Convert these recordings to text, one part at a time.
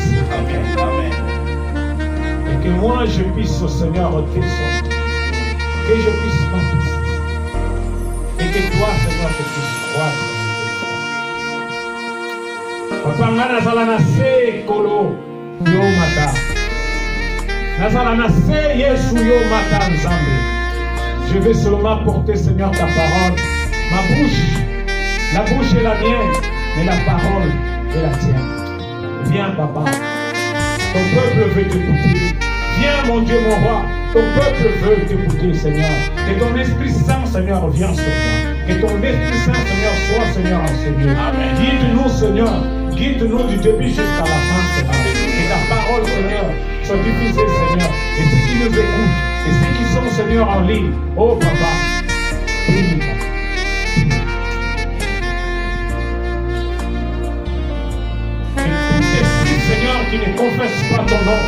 ici. Amen. Et que moi je puisse au Seigneur redescendre. Que je puisse m'assister. Et que toi, Seigneur, je puisse croître. Papa, nazala na se kolo yo mata. Nazala na se Yesu yo mata nzambe. Je vais seulement porter, Seigneur, ta parole. Ma bouche, la bouche est la mienne, mais la parole est la tienne. Viens, papa. Ton peuple veut t'écouter. Viens, mon Dieu, mon roi. Ton peuple veut t'écouter, Seigneur. Que ton Esprit Saint, Seigneur, vienne sur moi. Que ton Esprit Saint, Seigneur, soit, Seigneur, enseigné. Guide-nous, Seigneur. Guide-nous du début jusqu'à la fin, Seigneur. Que ta parole, Seigneur, soit diffusée, Seigneur. Et ceux qui nous écoutent, et ceux qui sont, Seigneur, en ligne. Oh, papa. Bénis, papa. Et tout esprit, Seigneur, qui ne confesse pas ton nom,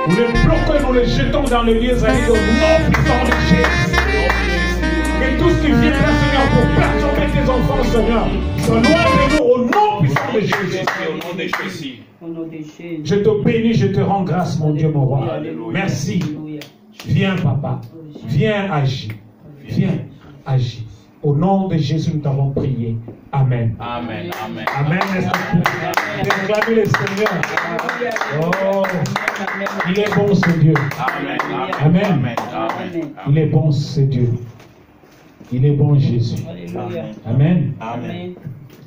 nous les bloquons, nous les jetons dans les lieux aériens au nom puissant de Jésus. Que tout ce qui vient là, Seigneur, pour perturber tes enfants, Seigneur, soit loin de nous au nom puissant de Jésus. Au nom de Jésus. Je te bénis, je te rends grâce, mon Dieu, mon roi. Alléluia. Merci. Alléluia. Viens, papa. Viens agir. Viens agir. Au nom de Jésus, nous t'avons prié. Amen. Amen. Amen. Amen. Déclamez le Seigneur. Oh, il est bon, ce Dieu. Amen. Amen. Amen. Il est bon, ce Dieu. Il est bon, Jésus. Alléluia. Amen. Amen.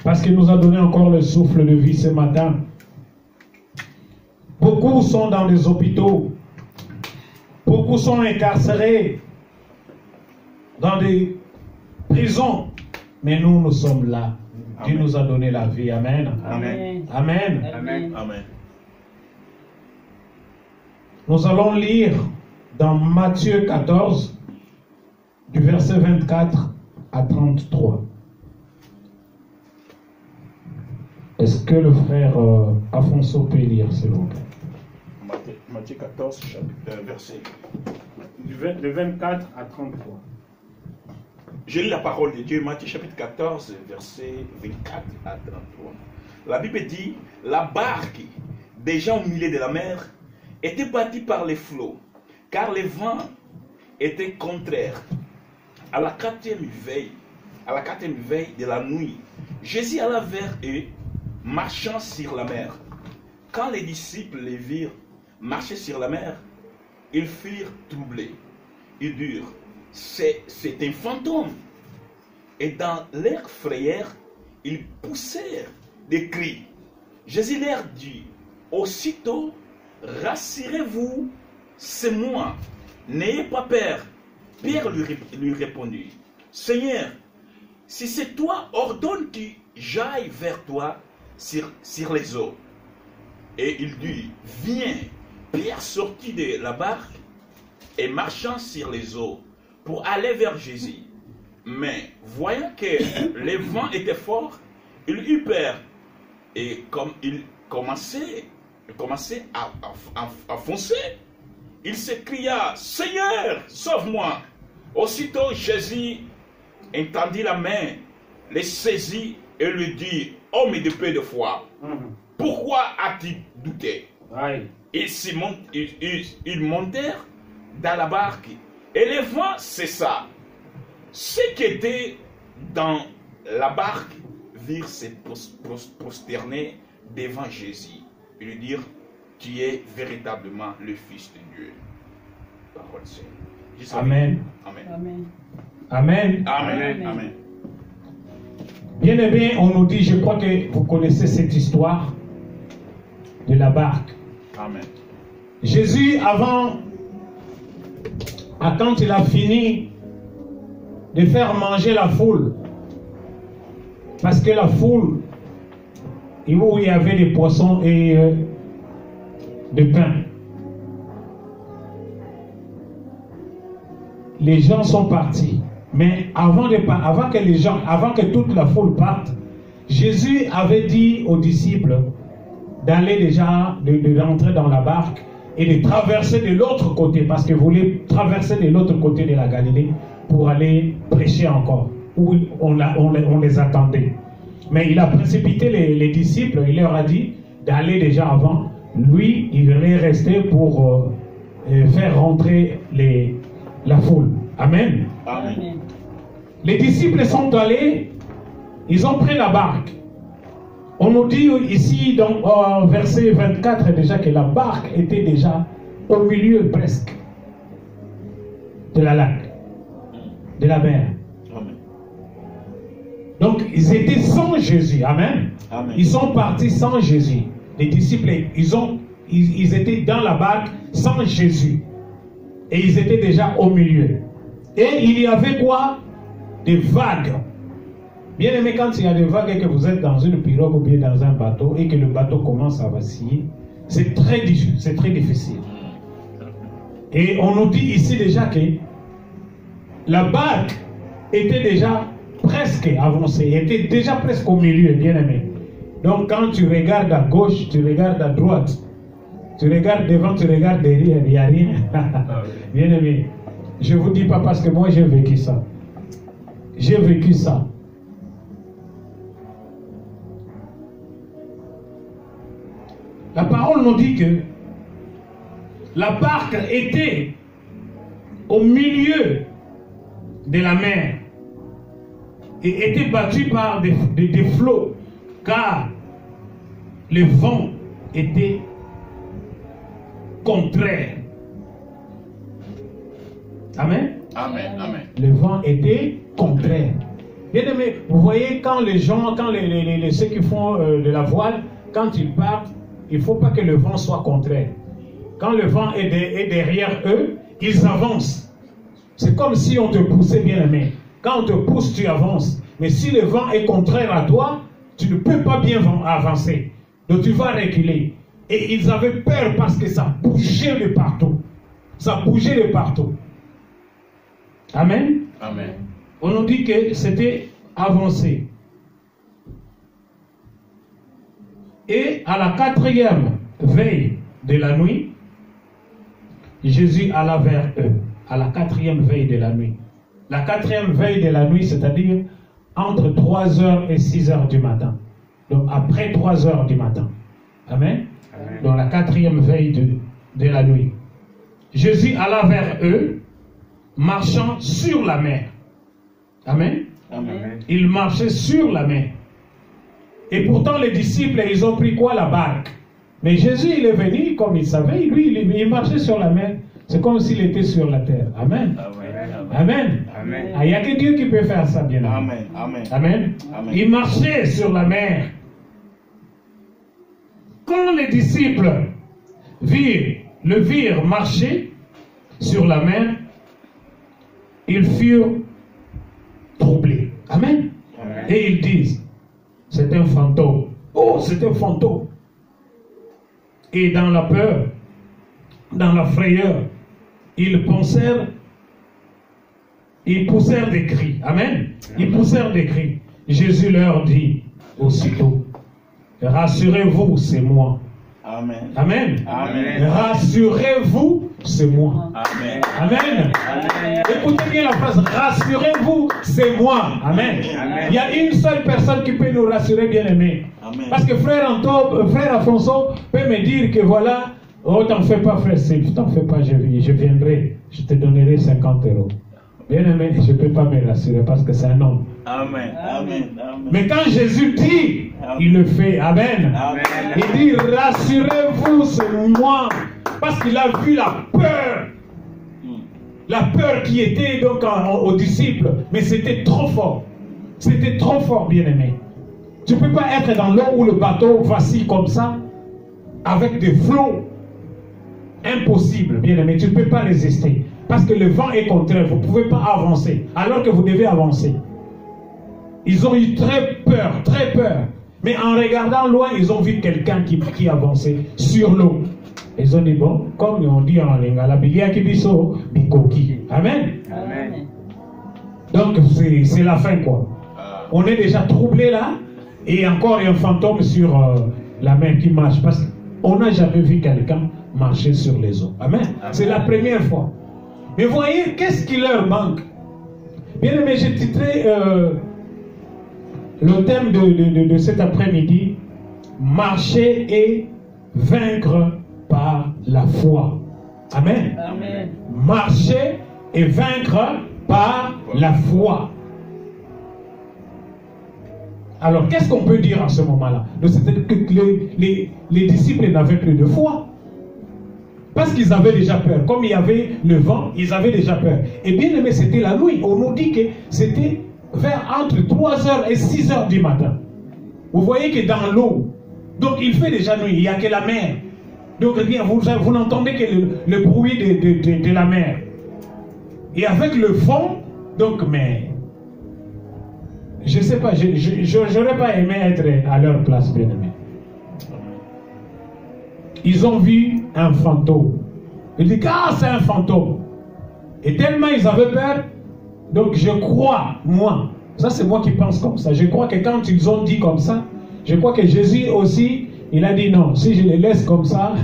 Parce qu'il nous a donné encore le souffle de vie ce matin. Beaucoup sont dans les hôpitaux. Beaucoup sont incarcérés dans des prisons. Mais nous, nous sommes là. Dieu nous a donné la vie. Amen. Amen. Amen. Amen. Amen. Nous allons lire dans Matthieu 14, du verset 24 à 33. Est-ce que le frère Afonso peut lire, s'il vous plaît? Matthieu 14, verset. De 24 à 33. Je lis la parole de Dieu, Matthieu chapitre 14, verset 24 à 33. La Bible dit, la barque, déjà au milieu de la mer, était battue par les flots, car le vent était contraire. À la quatrième veille de la nuit, Jésus alla vers eux, marchant sur la mer. Quand les disciples les virent marcher sur la mer, ils furent troublés. Ils dirent, c'est un fantôme. Et dans leur frayeur, ils poussèrent des cris. Jésus leur dit, aussitôt, rassurez-vous, c'est moi, n'ayez pas peur. Pierre lui répondit, Seigneur, si c'est toi, ordonne que j'aille vers toi sur les eaux. Et il dit, viens. Pierre sortit de la barque et marchant sur les eaux pour aller vers Jésus. Mais voyant que le vent était fort, il eut peur. Et comme il commençait à foncer, il s'écria, Seigneur, sauve-moi. Aussitôt Jésus étendit la main, les saisit et lui dit, homme de peu de foi, pourquoi as-tu douté? Ils montèrent dans la barque et le vent cessa. Ceux qui étaient dans la barque virent se prosterner devant Jésus et lui dirent, tu es véritablement le Fils de Dieu. Parole Seigneur. Amen. Amen. Amen. Amen. Amen. Bien aimé, on nous dit, je crois que vous connaissez cette histoire de la barque. Amen. Jésus, quand il a fini de faire manger la foule, parce que la foule, où il y avait des poissons et de pain, les gens sont partis. Mais avant que toute la foule parte, Jésus avait dit aux disciples d'aller déjà, de rentrer dans la barque et de traverser de l'autre côté, parce qu'ils voulaient traverser de l'autre côté de la Galilée pour aller prêcher encore, où on les attendait. Mais il a précipité les disciples, il leur a dit d'aller déjà avant. Lui, il est resté pour faire rentrer la foule. Amen. Amen. Les disciples sont allés, ils ont pris la barque. On nous dit ici, dans verset 24, déjà que la barque était déjà au milieu presque de la lac, de la mer. Amen. Donc, ils étaient sans Jésus. Amen. Amen. Ils sont partis sans Jésus. Les disciples, ils étaient dans la barque sans Jésus. Et ils étaient déjà au milieu. Et il y avait quoi? Des vagues. Bien aimé, quand il y a des vagues et que vous êtes dans une pirogue ou bien dans un bateau et que le bateau commence à vaciller, c'est très difficile. Et on nous dit ici déjà que la barque était déjà presque avancée, était déjà presque au milieu, bien aimé. Donc quand tu regardes à gauche, tu regardes à droite, tu regardes devant, tu regardes derrière, il n'y a rien. Bien aimé, je ne vous dis pas parce que moi j'ai vécu ça. J'ai vécu ça. La parole nous dit que la barque était au milieu de la mer et était battue par des flots, car le vent était contraire. Amen. Amen. Amen. Le vent était contraire. Bien aimé, vous voyez quand les gens, quand ceux qui font de la voile, quand ils partent, il ne faut pas que le vent soit contraire. Quand le vent est derrière eux, ils avancent. C'est comme si on te poussait, bien aimé. Quand on te pousse, tu avances. Mais si le vent est contraire à toi, tu ne peux pas bien avancer. Donc tu vas reculer. Et ils avaient peur parce que ça bougeait de partout. Ça bougeait de partout. Amen. Amen. On nous dit que c'était avancé. Et à la 4e veille de la nuit, Jésus alla vers eux. À la 4e veille de la nuit. La 4e veille de la nuit, c'est-à-dire entre 3h et 6h du matin. Donc après 3h du matin. Amen. Amen. Dans la 4e veille de la nuit. Jésus alla vers eux, marchant sur la mer. Amen. Amen. Il marchait sur la mer. Et pourtant les disciples, ils ont pris quoi? La barque. Mais Jésus, il est venu, comme il savait, lui, il marchait sur la mer. C'est comme s'il était sur la terre. Amen. Amen. Amen. Ah, il n'y a que Dieu qui peut faire ça, bien sûr. Amen. Amen. Amen. Amen. Il marchait sur la mer. Quand les disciples le virent marcher sur la mer, ils furent troublés. Amen. Amen. Et ils disent, c'est un fantôme. Oh, c'est un fantôme. Et dans la peur, dans la frayeur, ils poussèrent des cris. Amen. Ils poussèrent des cris. Jésus leur dit aussitôt, rassurez-vous, c'est moi. Amen. Amen. Amen. Rassurez-vous, c'est moi. Amen. Amen. Amen. Écoutez bien la phrase, rassurez-vous, c'est moi. Amen. Amen. Il y a une seule personne qui peut nous rassurer, bien aimé. Parce que frère Afonso peut me dire que voilà, oh t'en fais pas frère Sylve, t'en fais pas, je viendrai, je te donnerai 50 €. Bien aimé, je ne peux pas me rassurer parce que c'est un homme. Amen. Amen. Amen. Mais quand Jésus dit, il le fait. Amen. Amen. Il dit, rassurez-vous, c'est moi. Parce qu'il a vu la peur. La peur qui était donc aux disciples. Mais c'était trop fort. C'était trop fort, bien aimé. Tu ne peux pas être dans l'eau où le bateau vacille comme ça, avec des flots. Impossible, bien aimé. Tu ne peux pas résister. Parce que le vent est contraire. Vous ne pouvez pas avancer. Alors que vous devez avancer. Ils ont eu très peur, très peur. Mais en regardant loin, ils ont vu quelqu'un qui avançait sur l'eau. Ils ont dit, bon, comme on dit en lingala, bikoki. Amen. Amen. Donc, c'est la fin, quoi. On est déjà troublé là. Et encore, il y a un fantôme sur la mer qui marche. Parce qu'on n'a jamais vu quelqu'un marcher sur les eaux. Amen. C'est la première fois. Mais voyez, qu'est-ce qui leur manque? Bien aimé, j'ai titré Le thème de cet après-midi, marcher et vaincre par la foi. Amen. Amen. Marcher et vaincre par la foi. Alors, qu'est-ce qu'on peut dire à ce moment-là? C'est-à-dire que les disciples n'avaient plus de foi. Parce qu'ils avaient déjà peur. Comme il y avait le vent, ils avaient déjà peur. Et bien aimé, c'était la nuit. On nous dit que c'était entre 3h et 6h du matin. Vous voyez que dans l'eau, donc il fait déjà nuit, il n'y a que la mer. Donc vous n'entendez que le bruit de la mer. Et avec le vent, donc, mais je ne sais pas, je n'aurais pas aimé être à leur place, bien aimé. Ils ont vu un fantôme. Ils disent, ah, c'est un fantôme. Et tellement ils avaient peur, donc je crois, moi, ça c'est moi qui pense comme ça, je crois que quand ils ont dit comme ça, je crois que Jésus aussi, il a dit non, si je les laisse comme ça,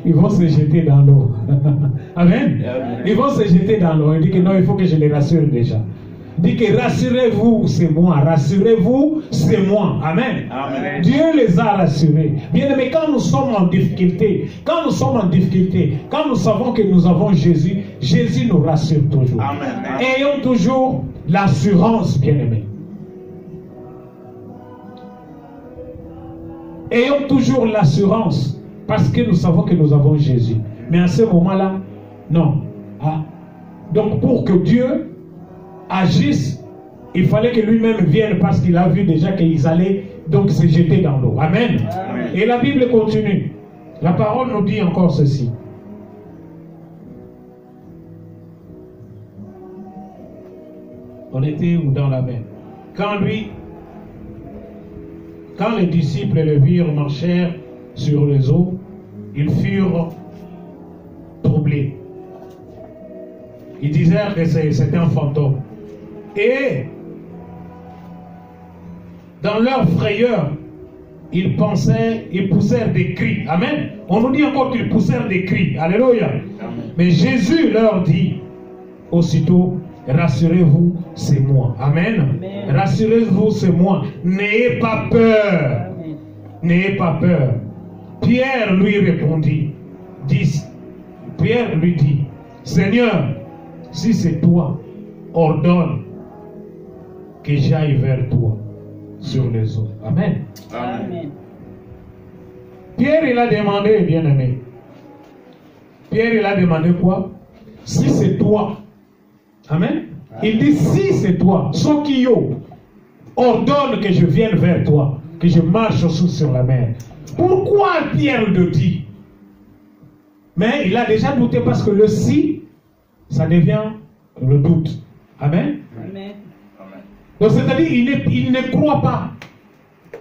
ils vont se jeter dans l'eau. Amen. Ils vont se jeter dans l'eau. Il dit que non, il faut que je les rassure déjà. Il dit que rassurez-vous, c'est moi. Rassurez-vous, c'est moi. Amen. Amen. Dieu les a rassurés. Bien aimé, quand nous sommes en difficulté, quand nous savons que nous avons Jésus, Jésus nous rassure toujours. Amen. Ayons toujours l'assurance, bien aimé. Ayons toujours l'assurance parce que nous savons que nous avons Jésus. Mais à ce moment-là, non. Ah. Donc pour que Dieu agisse, il fallait que lui-même vienne parce qu'il a vu déjà qu'ils allaient donc se jeter dans l'eau. Amen. Amen. Et la Bible continue. La parole nous dit encore ceci. On était où dans la mer? Quand les disciples le virent marcher sur les eaux, ils furent troublés. Ils disaient que c'était un fantôme. Et dans leur frayeur, ils poussèrent des cris. Amen. On nous dit encore qu'ils poussèrent des cris. Alléluia. Amen. Mais Jésus leur dit aussitôt, rassurez-vous, c'est moi. Amen. Amen. Rassurez-vous, c'est moi. N'ayez pas peur. Amen. N'ayez pas peur. Pierre lui répondit. Pierre lui dit, Seigneur, si c'est toi, ordonne que j'aille vers toi sur les eaux. Amen. Amen. Pierre, il a demandé, bien-aimé. Pierre, il a demandé quoi? Si c'est toi. Amen. Il dit, si c'est toi, Sokio, ordonne que je vienne vers toi, que je marche sur la mer. Pourquoi Pierre le dit? Mais il a déjà douté parce que le si, ça devient le doute. Amen. Amen. Donc c'est-à-dire, il ne croit pas.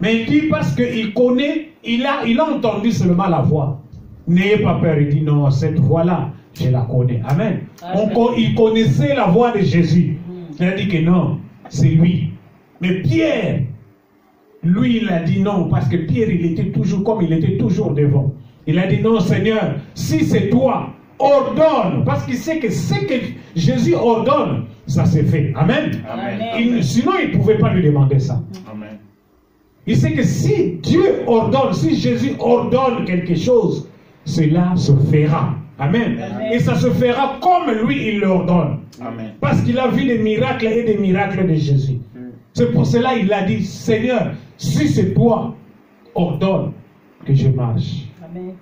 Mais il dit parce qu'il connaît, il a entendu seulement la voix. N'ayez pas peur. Il dit non, cette voix-là, je la connais. Amen. Amen. Il connaissait la voix de Jésus. Il a dit que non, c'est lui. Mais Pierre, lui, il a dit non, parce que Pierre, il était toujours devant. Il a dit non, Seigneur, si c'est toi, ordonne. Parce qu'il sait que ce que Jésus ordonne, ça s'est fait. Amen. Amen. Sinon, il ne pouvait pas lui demander ça. Amen. Il sait que si Dieu ordonne, si Jésus ordonne quelque chose, cela se fera. Amen. Amen. Et ça se fera comme lui, il l'ordonne. Amen. Parce qu'il a vu des miracles et des miracles de Jésus. C'est pour cela qu'il a dit, Seigneur, si c'est toi, ordonne que je marche. Amen.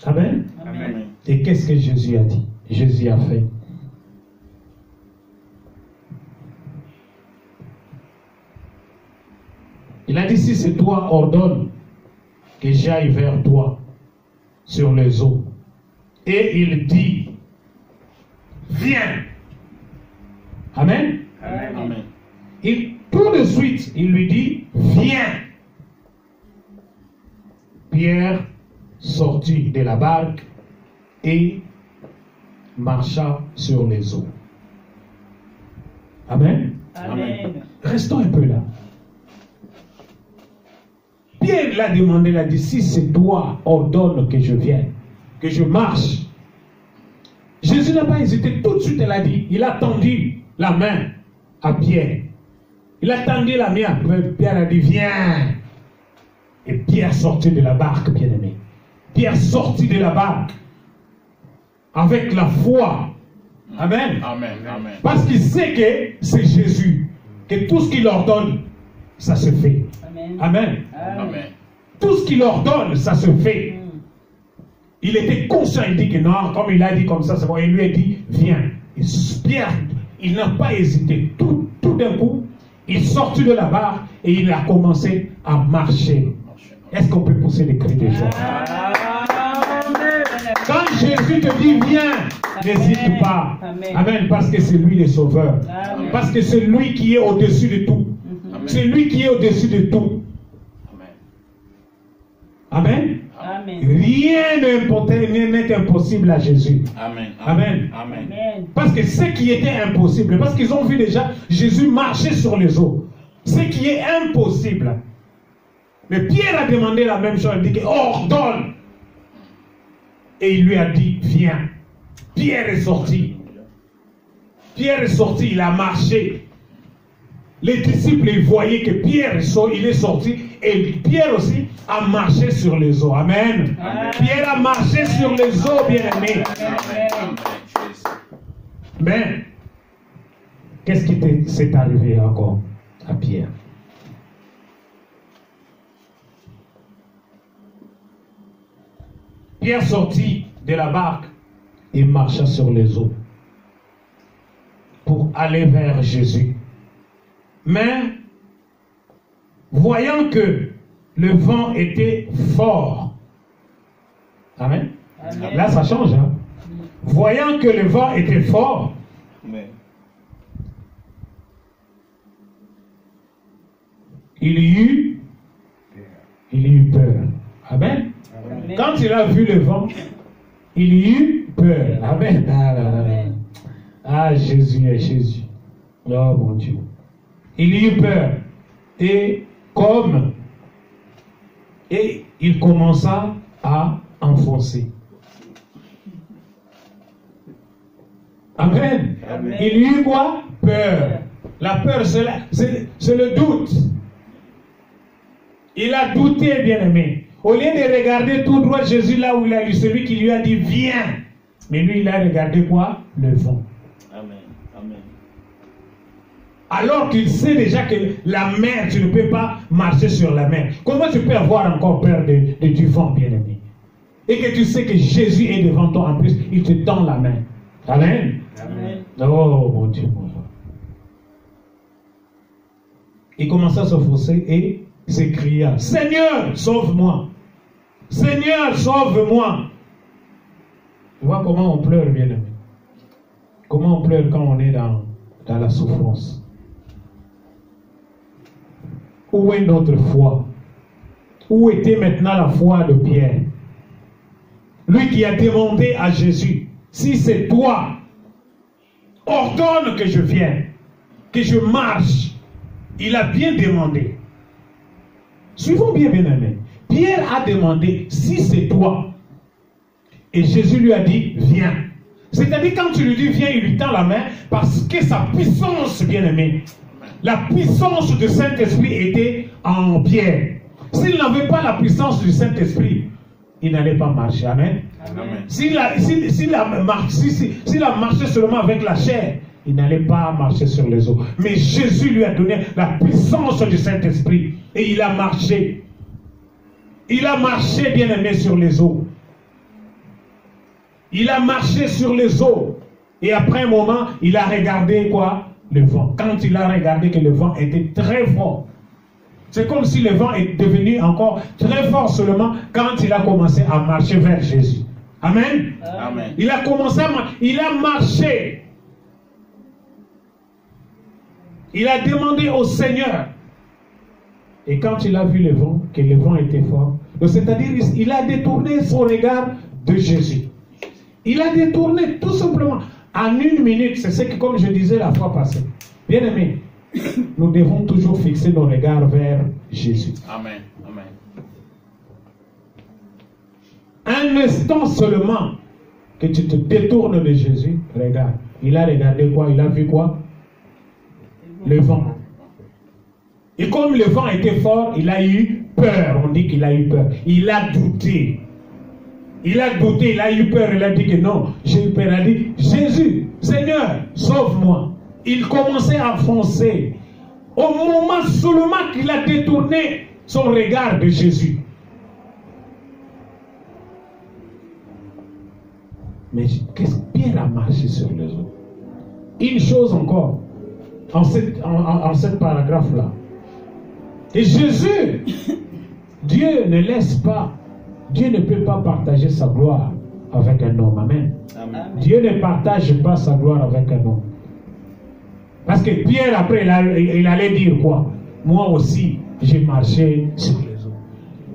Amen. Amen. Et qu'est-ce que Jésus a dit? Jésus a fait. Il a dit, si c'est toi, ordonne que j'aille vers toi sur les eaux. Et il dit, viens. Amen. Amen. Et tout de suite, il lui dit, viens. Pierre sortit de la barque et marcha sur les eaux. Amen. Amen. Restons un peu là. Pierre l'a demandé, il a dit, si c'est toi, ordonne que je vienne, que je marche. Jésus n'a pas hésité, tout de suite il a dit, il a tendu la main à Pierre. Il a tendu la main. Après, Pierre a dit, viens. Et Pierre sortit de la barque, bien-aimé. Pierre sortit de la barque avec la foi. Amen. Amen. Amen. Parce qu'il sait que c'est Jésus, que tout ce qu'il ordonne, ça se fait. Amen. Amen. Amen. Tout ce qu'il ordonne, ça se fait. Il était conscient, il dit que non, comme il a dit comme ça, c'est bon. Il lui a dit, viens. Et Pierre, il n'a pas hésité. Tout d'un coup, il sortit de la barre et il a commencé à marcher. Est-ce qu'on peut pousser des cris de joie? Quand Jésus te dit, viens, n'hésite pas. Amen. Parce que c'est lui le sauveur. Amen. Parce que c'est lui qui est au-dessus de tout. C'est lui qui est au-dessus de tout. Amen. Amen. Rien n'est impossible à Jésus. Amen. Amen. Amen. Amen. Parce que ce qui était impossible, parce qu'ils ont vu déjà Jésus marcher sur les eaux. Ce qui est impossible. Mais Pierre a demandé la même chose. Il dit, ordonne. Et il lui a dit, viens. Pierre est sorti. Pierre est sorti, il a marché. Les disciples, ils voyaient que Pierre il est sorti. Et Pierre aussi a marché sur les eaux. Amen. Amen. Pierre a marché sur les eaux, bien-aimés. Amen. Mais, qu'est-ce qui s'est arrivé encore à Pierre? Pierre sortit de la barque et marcha sur les eaux pour aller vers Jésus. Mais, voyant que le vent était fort, amen. Amen. Là, ça change. Hein? Voyant que le vent était fort, il y eut peur. Amen. Amen. Quand il a vu le vent, il y eut peur. Amen. Amen. Ah, Jésus est Jésus. Oh mon Dieu. Il y eut peur. Et il commença à enfoncer. Amen. Amen. Il y eut quoi? Peur. La peur, c'est le doute. Il a douté, bien-aimé. Au lieu de regarder tout droit Jésus là où il a eu celui qui lui a dit viens. Mais lui, il a regardé quoi? Le vent. Amen. Amen. Alors qu'il sait déjà que la mer, tu ne peux pas marcher sur la mer. Comment tu peux avoir encore peur du vent, bien-aimé? Et que tu sais que Jésus est devant toi, en plus, il te tend la main. Amen. Amen. Oh mon Dieu, mon Dieu. Il commença à s'enfoncer et s'écria, Seigneur, sauve-moi. Seigneur, sauve-moi. Tu vois comment on pleure, bien-aimé. Comment on pleure quand on est dans la souffrance. Où est notre foi? Où était maintenant la foi de Pierre? Lui qui a demandé à Jésus, si c'est toi, ordonne que je vienne, que je marche. Il a bien demandé. Suivons bien, bien-aimé. Pierre a demandé, si c'est toi. Et Jésus lui a dit, viens. C'est-à-dire, quand tu lui dis, viens, il lui tend la main, parce que sa puissance, bien-aimé, la puissance du Saint-Esprit était en Pierre. S'il n'avait pas la puissance du Saint-Esprit, il n'allait pas marcher. Amen. Amen. S'il a marché seulement avec la chair, il n'allait pas marcher sur les eaux. Mais Jésus lui a donné la puissance du Saint-Esprit. Et il a marché. Il a marché, bien-aimé, sur les eaux. Il a marché sur les eaux. Et après un moment, il a regardé quoi? Le vent. Quand il a regardé que le vent était très fort. C'est comme si le vent est devenu encore très fort seulement quand il a commencé à marcher vers Jésus. Amen. Amen. Il a commencé à marcher. Il a marché. Il a demandé au Seigneur. Et quand il a vu le vent, que le vent était fort, c'est-à-dire il a détourné son regard de Jésus. Il a détourné tout simplement. En une minute, c'est ce que, comme je disais la fois passée, bien aimé, nous devons toujours fixer nos regards vers Jésus. Amen. Amen. Un instant seulement que tu te détournes de Jésus, regarde. Il a regardé quoi? Il a vu quoi? Le vent. Et comme le vent était fort, il a eu peur. On dit qu'il a eu peur. Il a douté. Il a douté, il a eu peur. Il a dit que non, j'ai eu peur. Il a dit, Jésus, Seigneur, sauve-moi. Il commençait à foncer. Au moment seulement qu'il a détourné son regard de Jésus. Mais qu'est-ce que Pierre a marché sur les eaux? Une chose encore, en cette paragraphe-là. Et Jésus, Dieu ne laisse pas, Dieu ne peut pas partager sa gloire avec un homme. Amen. Amen. Dieu ne partage pas sa gloire avec un homme. Parce que Pierre, après, il allait dire quoi? Moi aussi, j'ai marché sur les eaux.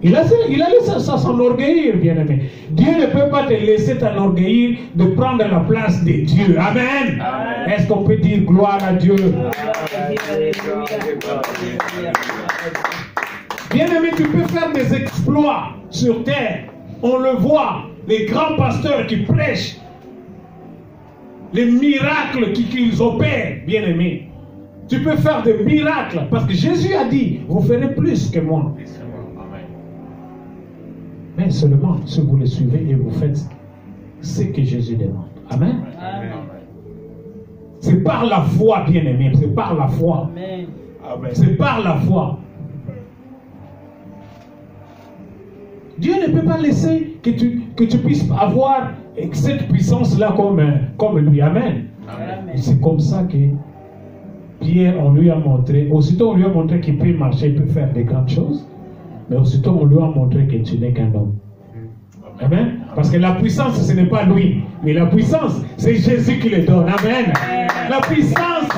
Il allait s'enorgueillir, bien-aimé. Dieu ne peut pas te laisser t'enorgueillir de prendre la place de Dieu. Amen. Amen. Est-ce qu'on peut dire gloire à Dieu? Bien-aimé, tu peux faire des exploits sur terre. On le voit, les grands pasteurs qui prêchent, les miracles qu'ils opèrent, bien-aimé. Tu peux faire des miracles parce que Jésus a dit, vous ferez plus que moi. Mais seulement si vous le suivez et vous faites ce que Jésus demande. Amen. Amen. C'est par la foi, bien-aimé. C'est par la foi. Amen. C'est par la foi. Dieu ne peut pas laisser que tu puisses avoir cette puissance-là comme lui. Amen. Amen. C'est comme ça que Pierre, on lui a montré, aussitôt on lui a montré qu'il peut marcher, il peut faire des grandes choses, mais aussitôt on lui a montré que tu n'es qu'un homme. Amen. Parce que la puissance, ce n'est pas lui, mais la puissance, c'est Jésus qui le donne. Amen. La puissance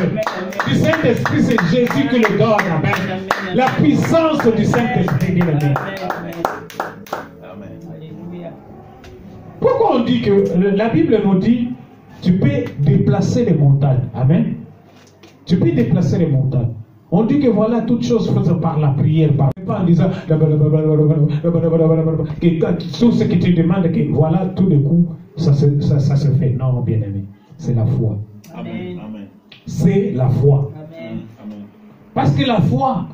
du Saint-Esprit, c'est Jésus qui le donne. Amen. La puissance du Saint-Esprit, bien aimé. Alléluia. Pourquoi on dit que la Bible nous dit, tu peux déplacer les montagnes. Amen. Tu peux déplacer les montagnes. On dit que voilà, toutes choses faites par la prière, pas en disant tout ce que tu demandes, que voilà, tout de coup, ça se fait. Non, bien aimé, c'est la foi. Amen. Amen. C'est la foi. Amen. Amen. Parce que la foi,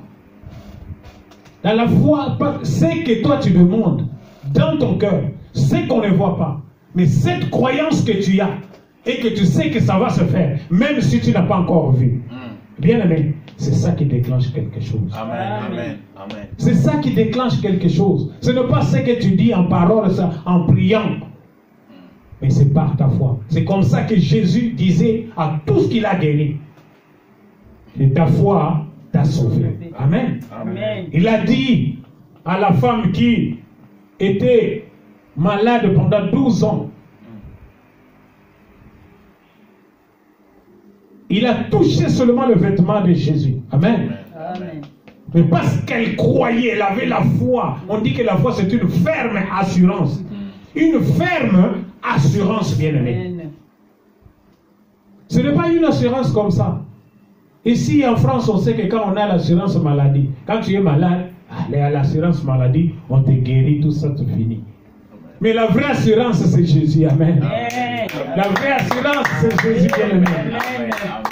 dans la foi, c'est que toi tu demandes dans ton cœur, c'est qu'on ne voit pas. Mais cette croyance que tu as, et que tu sais que ça va se faire, même si tu n'as pas encore vu. Bien aimé, c'est ça qui déclenche quelque chose. Amen. Amen. Amen. C'est ça qui déclenche quelque chose. Ce n'est pas ce que tu dis en parole, ça, en priant. Mais c'est par ta foi. C'est comme ça que Jésus disait à tout ce qu'il a guéri. Et ta foi t'a sauvé. Amen. Amen. Il a dit à la femme qui était malade pendant 12 ans, il a touché seulement le vêtement de Jésus. Amen. Amen. Mais parce qu'elle croyait, elle avait la foi. On dit que la foi, c'est une ferme assurance. Une ferme assurance, bien-aimé. Amen. Ce n'est pas une assurance comme ça. Ici, en France, on sait que quand on a l'assurance maladie, quand tu es malade, allez à l'assurance maladie, on te guérit, tout ça, tout finit. Mais la vraie assurance, c'est Jésus. Amen. Amen. La vraie assurance, c'est Jésus, bien-aimé. Amen.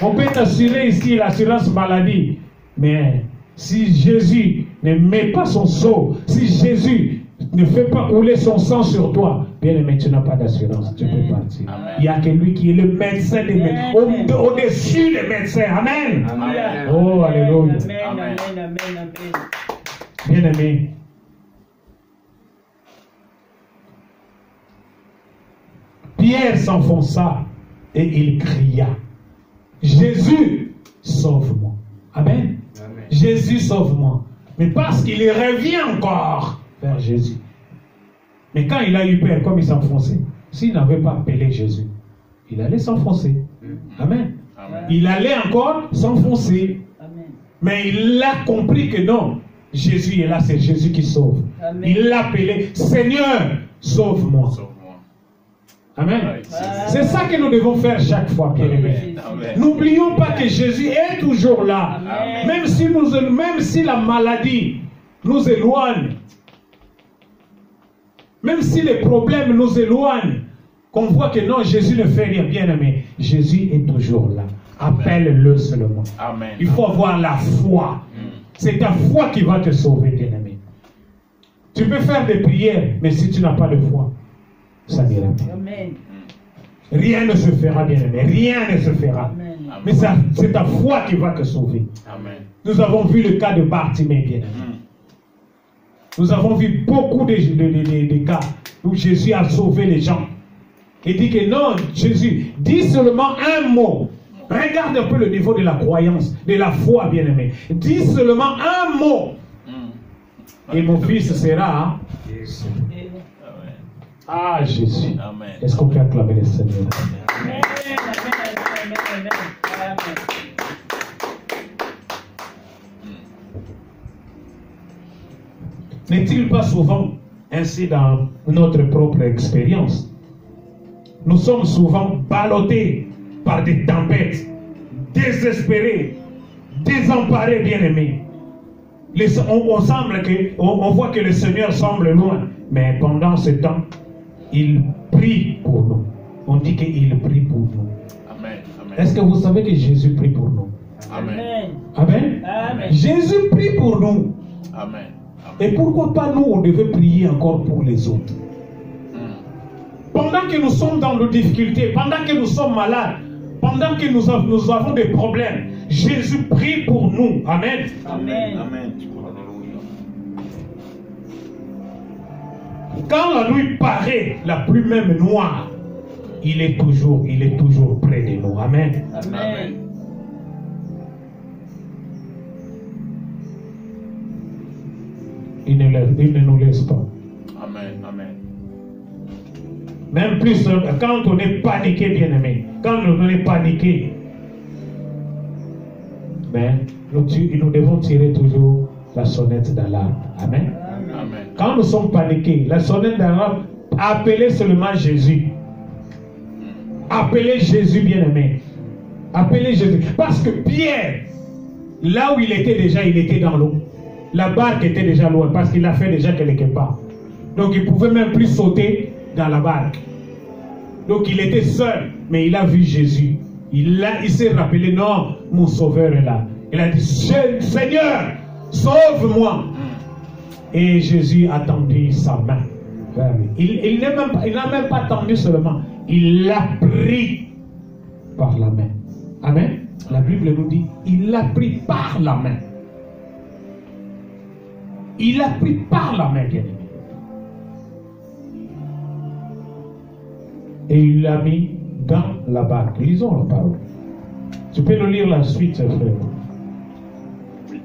On peut t'assurer ici l'assurance maladie. Mais si Jésus ne met pas son sceau, si Jésus ne fait pas couler son sang sur toi, bien aimé, tu n'as pas d'assurance, tu peux partir. Amen. Il y a que lui qui est le médecin des médecins, au-dessus des médecins. Amen. Amen. Oh, alléluia. Amen. Amen. Amen. Amen. Bien aimé. Pierre s'enfonça et il cria, Jésus, sauve-moi. Amen. Amen. Jésus, sauve-moi. Mais parce qu'il revient encore vers Jésus. Mais quand il a eu peur, comme il s'enfonçait, s'il n'avait pas appelé Jésus, il allait s'enfoncer. Amen. Amen. Il allait encore s'enfoncer. Amen. Mais il a compris que non, Jésus est là, c'est Jésus qui sauve. Amen. Il l'a appelé, Seigneur, sauve-moi. Sauve-moi. Amen. Ouais, C'est ça que nous devons faire chaque fois, bien-aimés. Amen. N'oublions pas que Jésus est toujours là. Amen. Même si la maladie nous éloigne, même si les problèmes nous éloignent, qu'on voit que non, Jésus ne fait rien, bien-aimé. Jésus est toujours là. Appelle-le seulement. Amen. Il faut avoir la foi. C'est ta foi qui va te sauver, bien-aimé. Tu peux faire des prières, mais si tu n'as pas de foi, ça n'ira pas. Amen. Rien ne se fera, bien-aimé. Rien ne se fera. Amen. Mais c'est ta foi qui va te sauver. Amen. Nous avons vu le cas de Bartimée, bien-aimé. Nous avons vu beaucoup de cas où Jésus a sauvé les gens. Il dit que non, Jésus, dis seulement un mot. Regarde un peu le niveau de la croyance, de la foi, bien-aimé. Dis seulement un mot. Et mon fils sera. Ah, Jésus. Est-ce qu'on peut acclamer le Seigneur? Amen. Amen. Amen. N'est-il pas souvent ainsi dans notre propre expérience? Nous sommes souvent ballottés par des tempêtes, désespérés, désemparés, bien-aimés. On voit que le Seigneur semble loin, mais pendant ce temps, il prie pour nous. On dit qu'il prie pour nous. Amen. Est-ce que vous savez que Jésus prie pour nous? Amen. Amen. Amen. Jésus prie pour nous. Amen. Et pourquoi pas nous, on devait prier encore pour les autres? Pendant que nous sommes dans nos difficultés, pendant que nous sommes malades, pendant que nous avons des problèmes, Jésus prie pour nous. Amen. Amen. Amen. Quand la nuit paraît la plus même noire, il est toujours près de nous. Amen. Amen. Il ne nous laisse pas. Amen. Amen. Même plus, quand on est paniqué, bien-aimé, quand on est paniqué, mais nous devons tirer toujours la sonnette d'alarme. Amen. Amen. Quand nous sommes paniqués, la sonnette d'alarme, appelez seulement Jésus. Appelez Jésus, bien-aimé. Appelez Jésus. Parce que Pierre, là où il était déjà, il était dans l'eau. La barque était déjà loin parce qu'il a fait déjà quelque part. Donc il ne pouvait même plus sauter dans la barque. Donc il était seul, mais il a vu Jésus. Il s'est rappelé, non, mon sauveur est là. Il a dit, Seigneur, sauve-moi. Et Jésus a tendu sa main vers lui. Il n'a même pas tendu seulement, il l'a pris par la main. Amen. La Bible nous dit, il l'a pris par la main. Il l'a pris par la main, bien-aimé. Et il l'a mis dans la barque. Lisons la parole. Tu peux nous lire la suite, frère. Oui,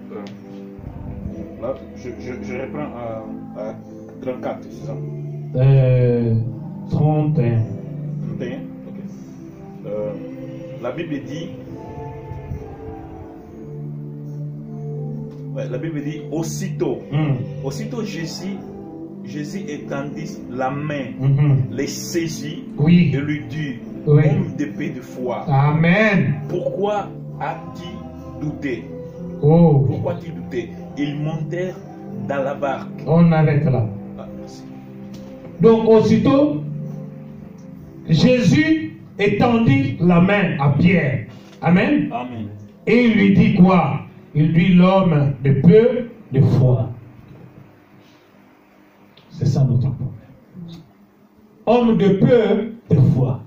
là, je reprends à 34, c'est ça? 31. 31, ok. La Bible dit... Ouais, la Bible dit aussitôt. Aussitôt Jésus étendit la main, les saisit Oui. et lui dit, Oui. homme d'épée de foi, Amen. pourquoi as-tu douté? Oh, Pourquoi as-tu douté? Ils montèrent dans la barque. on arrête là. Ah, merci. Donc aussitôt, Jésus étendit la main à Pierre. Amen. Amen. Et il lui dit quoi? Il dit l'homme de peu de foi. C'est ça notre problème. Homme de peu de foi.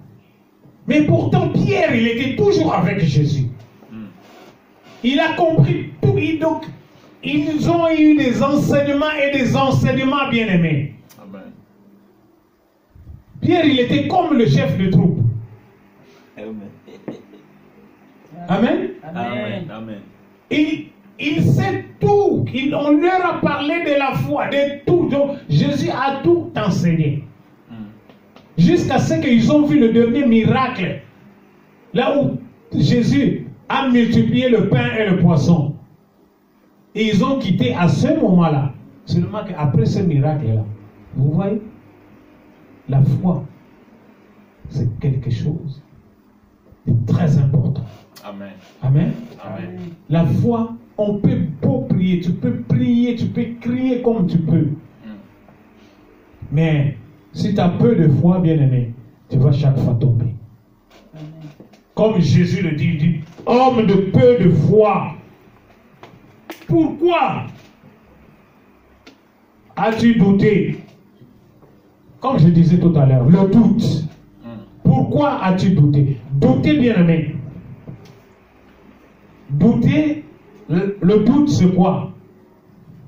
Mais pourtant Pierre, il était toujours avec Jésus. Il a compris tout. Donc, ils ont eu des enseignements et des enseignements bien-aimés. Amen. Pierre, il était comme le chef de troupe. Amen. Amen. Amen. Il sait tout. On leur a parlé de la foi, de tout. Donc, Jésus a tout enseigné. Jusqu'à ce qu'ils ont vu le dernier miracle. Là où Jésus a multiplié le pain et le poisson. Et ils ont quitté à ce moment-là. Seulement qu'après ce miracle-là, vous voyez, la foi, c'est quelque chose de très important. Amen. Amen. Amen. La foi, on peut beau prier, tu peux crier comme tu peux. Mais si tu as peu de foi, bien-aimé, tu vas chaque fois tomber. Comme Jésus le dit, il dit, homme de peu de foi. Pourquoi as-tu douté? Comme je disais tout à l'heure, le doute. Pourquoi as-tu douté? Douter, bien-aimé. Douter, le doute, c'est quoi?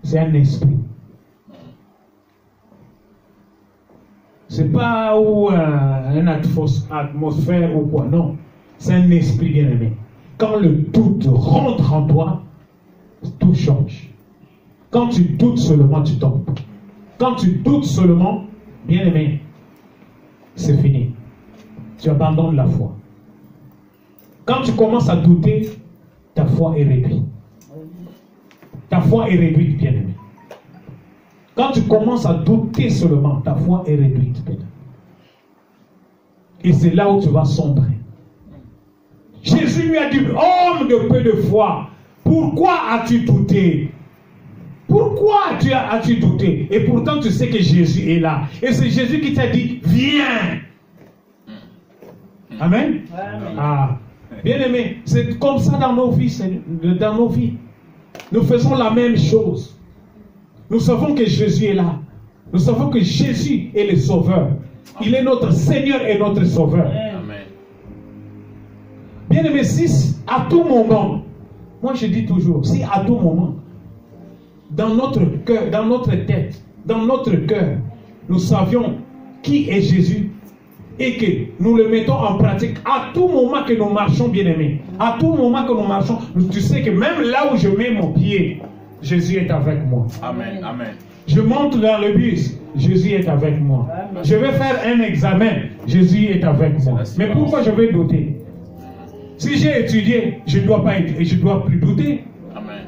C'est un esprit. C'est pas une atmosphère ou quoi, non. C'est un esprit, bien-aimé. Quand le doute rentre en toi, tout change. Quand tu doutes seulement, tu tombes. Quand tu doutes seulement, bien-aimé, c'est fini. Tu abandonnes la foi. Quand tu commences à douter, ta foi est réduite. Ta foi est réduite, bien-aimé. Quand tu commences à douter seulement, ta foi est réduite, bien-aimé. Et c'est là où tu vas sombrer. Jésus lui a dit, homme de peu de foi, pourquoi as-tu douté? Pourquoi as-tu douté? Et pourtant tu sais que Jésus est là. Et c'est Jésus qui t'a dit, viens. Amen. Amen. Ah, bien-aimé, c'est comme ça dans nos vies, dans nos vies. Nous faisons la même chose. Nous savons que Jésus est là. Nous savons que Jésus est le Sauveur. Il est notre Seigneur et notre Sauveur. Amen. Bien-aimé, si à tout moment, moi je dis toujours, si à tout moment, dans notre cœur, dans notre tête, dans notre cœur, nous savions qui est Jésus et que nous le mettons en pratique à tout moment que nous marchons, bien-aimés, à tout moment que nous marchons, tu sais que même là où je mets mon pied, Jésus est avec moi. Amen. Amen. Je monte dans le bus, Jésus est avec moi. Amen. Je vais faire un examen, Jésus est avec moi. Mais pourquoi je vais douter? Si j'ai étudié, je ne dois pas et je ne dois plus douter. Amen.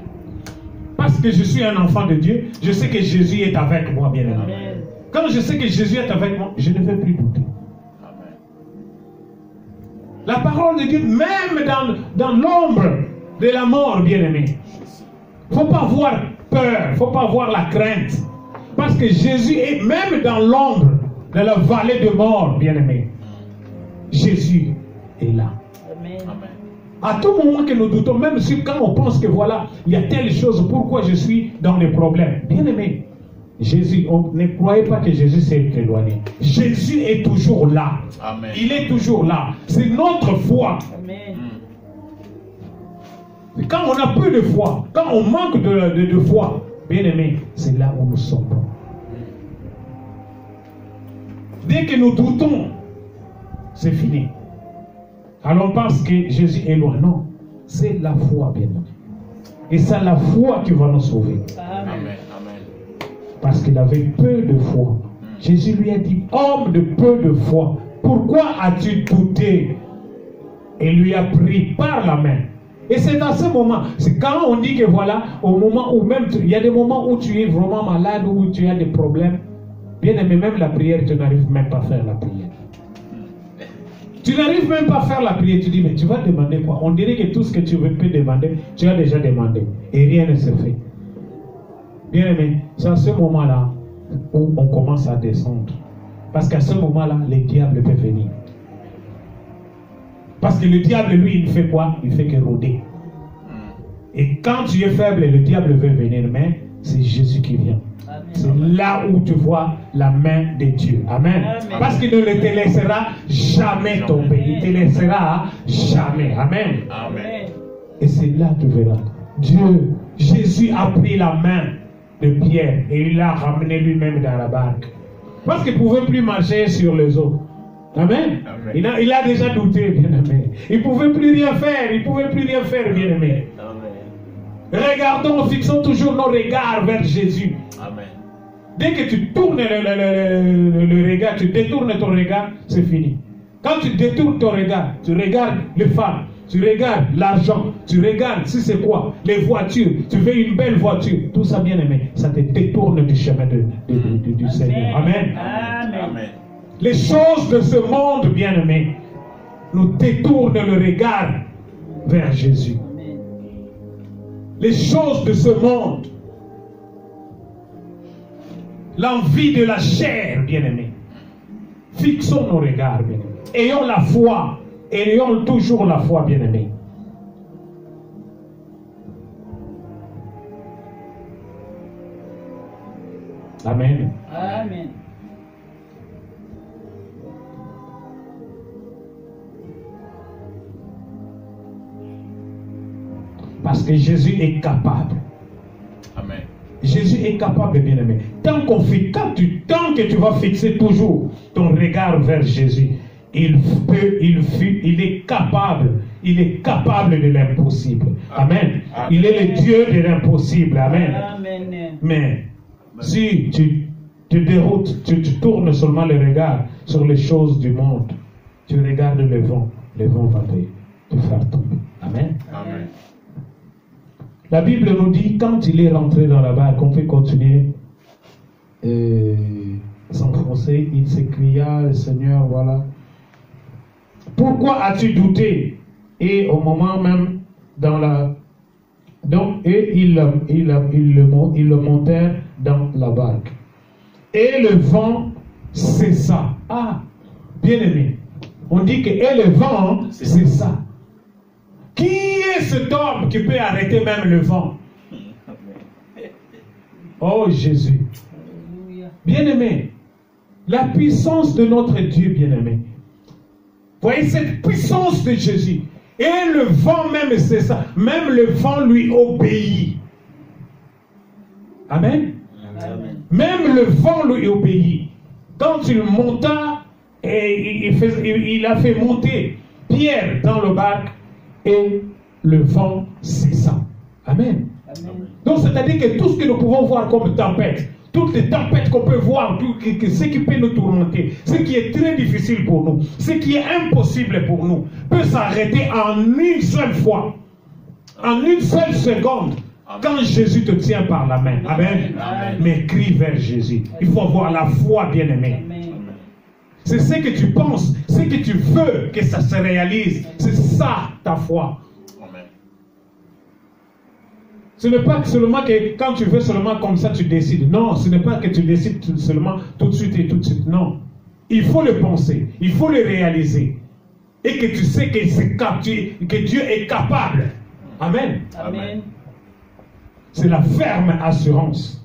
Parce que je suis un enfant de Dieu, je sais que Jésus est avec moi, bien aimé. Amen. Quand je sais que Jésus est avec moi, je ne vais plus douter. Amen. La parole de Dieu, même dans l'ombre de la mort, bien aimé, il ne faut pas avoir peur, il ne faut pas avoir la crainte. Parce que Jésus est même dans l'ombre de la vallée de mort, bien aimé. Jésus est là. Amen. Amen. À tout moment que nous doutons, même si quand on pense que voilà, il y a telle chose, pourquoi je suis dans les problèmes. Bien aimé, Jésus, ne croyez pas que Jésus s'est éloigné. Jésus est toujours là. Amen. Il est toujours là. C'est notre foi. Amen. Et quand on a peu de foi, quand on manque de foi, bien aimé, c'est là où nous sommes. Dès que nous doutons, c'est fini. Alors on pense que Jésus est loin. Non, c'est la foi, bien aimé. Et c'est la foi qui va nous sauver. Amen. Amen. Amen. Parce qu'il avait peu de foi. Jésus lui a dit, homme de peu de foi, pourquoi as-tu douté? Et lui a pris par la main. Et c'est dans ce moment, c'est quand on dit que voilà, au moment où même, il y a des moments où tu es vraiment malade, où tu as des problèmes, bien aimé, même la prière, tu n'arrives même pas à faire la prière. Tu n'arrives même pas à faire la prière, tu dis, mais tu vas demander quoi? On dirait que tout ce que tu peux demander, tu as déjà demandé. Et rien ne se fait. Bien aimé, c'est à ce moment-là où on commence à descendre. Parce qu'à ce moment-là, le diable peut venir. Parce que le diable, lui, il fait quoi? Il fait que rôder. Et quand tu es faible, le diable veut venir, mais c'est Jésus qui vient. C'est là où tu vois la main de Dieu. Amen. Amen. Parce qu'il ne te laissera jamais tomber. Il te laissera jamais. Amen. Amen. Et c'est là que tu verras. Dieu, Jésus a pris la main de Pierre et il l'a ramené lui-même dans la barque. Parce qu'il ne pouvait plus marcher sur les eaux. Amen. Amen. Il a déjà douté, bien aimé. Il ne pouvait plus rien faire. Il ne pouvait plus rien faire, bien aimé. Amen. Regardons, fixons toujours nos regards vers Jésus. Amen. Dès que tu tournes le regard, tu détournes ton regard, c'est fini. Quand tu détournes ton regard, tu regardes les femmes, tu regardes l'argent, tu regardes si c'est quoi, les voitures, tu veux une belle voiture, tout ça bien aimé, ça te détourne du chemin du Seigneur. Amen. Amen. Amen. Les choses de ce monde, bien aimé, nous détournent le regard vers Jésus. Les choses de ce monde, l'envie de la chair, bien aimé. Fixons nos regards, bien aimé. Ayons la foi. Ayons toujours la foi, bien aimé. Amen. Amen. Parce que Jésus est capable. Amen. Jésus est capable, bien-aimé. Tant que tu vas fixer toujours ton regard vers Jésus, il est capable de l'impossible. Amen. Il est le Dieu de l'impossible. Amen. Amen. Mais si tu te déroutes, tu tournes seulement le regard sur les choses du monde, tu regardes le vent va te faire tomber. Amen. Amen. La Bible nous dit, quand il est rentré dans la barque, on peut continuer s'enfoncer, il s'écria, le Seigneur, voilà. Pourquoi as-tu douté? Et au moment même, ils le montèrent dans la barque. Et le vent cessa. Ah, bien aimé. On dit que et le vent cessa. Qui est cet homme qui peut arrêter même le vent? Oh Jésus. Bien-aimé, la puissance de notre Dieu, bien-aimé. Voyez cette puissance de Jésus. Et le vent même, c'est ça. Même le vent lui obéit. Amen. Amen. Même le vent lui obéit. Quand il monta, et il a fait monter Pierre dans le barque, et le vent cessa. Amen. Amen. Donc c'est-à-dire que tout ce que nous pouvons voir comme tempête, toutes les tempêtes qu'on peut voir, ce qui peut nous tourmenter, ce qui est très difficile pour nous, ce qui est impossible pour nous, peut s'arrêter en une seule fois, en une seule seconde, quand Jésus te tient par la main. Amen. Amen. Mais crie vers Jésus. Il faut avoir la foi, bien-aimé. C'est ce que tu penses, ce que tu veux que ça se réalise. C'est ça ta foi. Amen. Ce n'est pas seulement que quand tu veux seulement comme ça tu décides. Non, ce n'est pas que tu décides seulement tout de suite et tout de suite. Non. Il faut le penser, il faut le réaliser. Et que tu sais que Dieu est capable. Amen. Amen. C'est la ferme assurance.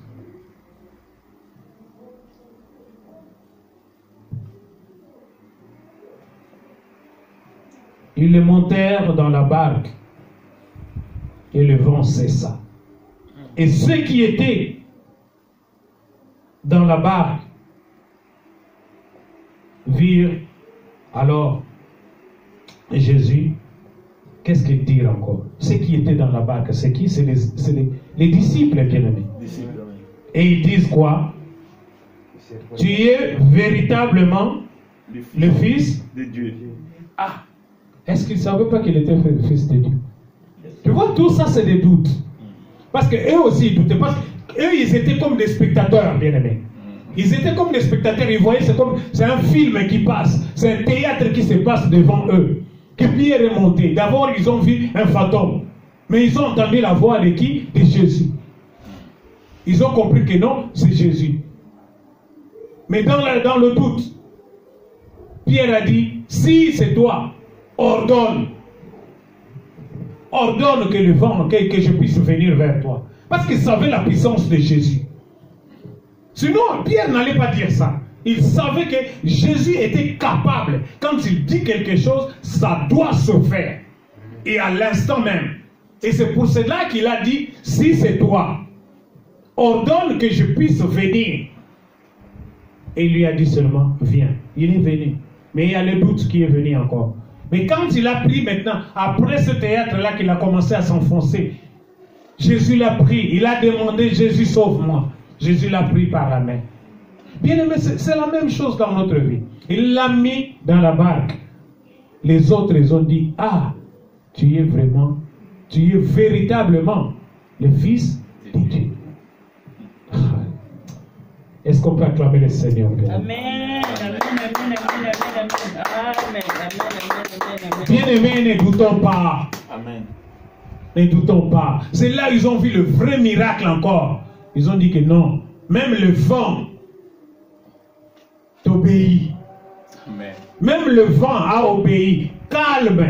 Ils montèrent dans la barque et le vent cessa. Et ceux qui étaient dans la barque virent alors Jésus. Qu'est-ce qu'ils dirent encore? Ceux qui étaient dans la barque, c'est qui? C'est les disciples, bien-aimés. Et ils disent quoi? Tu es véritablement le Fils de Dieu. Ah! Est-ce qu'ils ne savaient pas qu'il était le Fils de Dieu? Tu vois, tout ça, c'est des doutes. Parce qu'eux aussi, ils doutaient. Parce qu'eux, ils étaient comme des spectateurs, bien-aimés. Ils étaient comme des spectateurs. Ils voyaient, c'est un film qui passe. C'est un théâtre qui se passe devant eux. Que Pierre est monté. D'abord, ils ont vu un fantôme. Mais ils ont entendu la voix de qui? De Jésus. Ils ont compris que non, c'est Jésus. Mais dans le doute, Pierre a dit, si c'est toi, ordonne que le vent, que je puisse venir vers toi. Parce qu'il savait la puissance de Jésus. Sinon, Pierre n'allait pas dire ça. Il savait que Jésus était capable. Quand il dit quelque chose, ça doit se faire. Et à l'instant même. Et c'est pour cela qu'il a dit, si c'est toi, ordonne que je puisse venir. Et il lui a dit seulement, viens. Il est venu. Mais il y a le doute qui est venu encore. Mais quand il a pris maintenant, après ce théâtre-là qu'il a commencé à s'enfoncer, Jésus l'a pris. Il a demandé, Jésus sauve-moi. Jésus l'a pris par la main. Bien aimé, c'est la même chose dans notre vie. Il l'a mis dans la barque. Les autres, ils ont dit, ah, tu es véritablement le Fils de Dieu. Est-ce qu'on peut acclamer le Seigneur? Amen. Bien-aimés, ne doutons pas. Amen. Ne doutons pas. C'est là ils ont vu le vrai miracle encore. Ils ont dit que non. Même le vent t'obéit. Amen. Même le vent a obéi. Calme.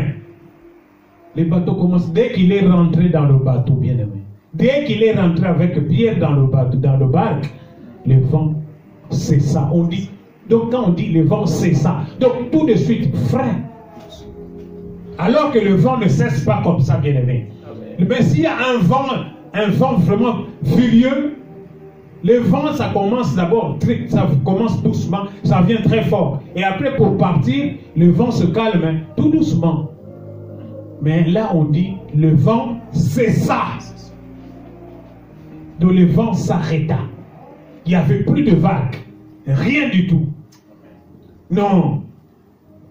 Le bateau commence. Dès qu'il est rentré dans le bateau, bien-aimé. Dès qu'il est rentré avec Pierre dans le bateau, dans le barque, le vent cessa. On dit, donc quand on dit le vent cessa, donc tout de suite, frein. Alors que le vent ne cesse pas comme ça, bien aimé. Mais s'il y a un vent vraiment furieux, le vent, ça commence d'abord, ça commence doucement, ça vient très fort. Et après, pour partir, le vent se calme tout doucement. Mais là, on dit, le vent cessa. Donc le vent s'arrêta. Il n'y avait plus de vagues. Rien du tout. Non.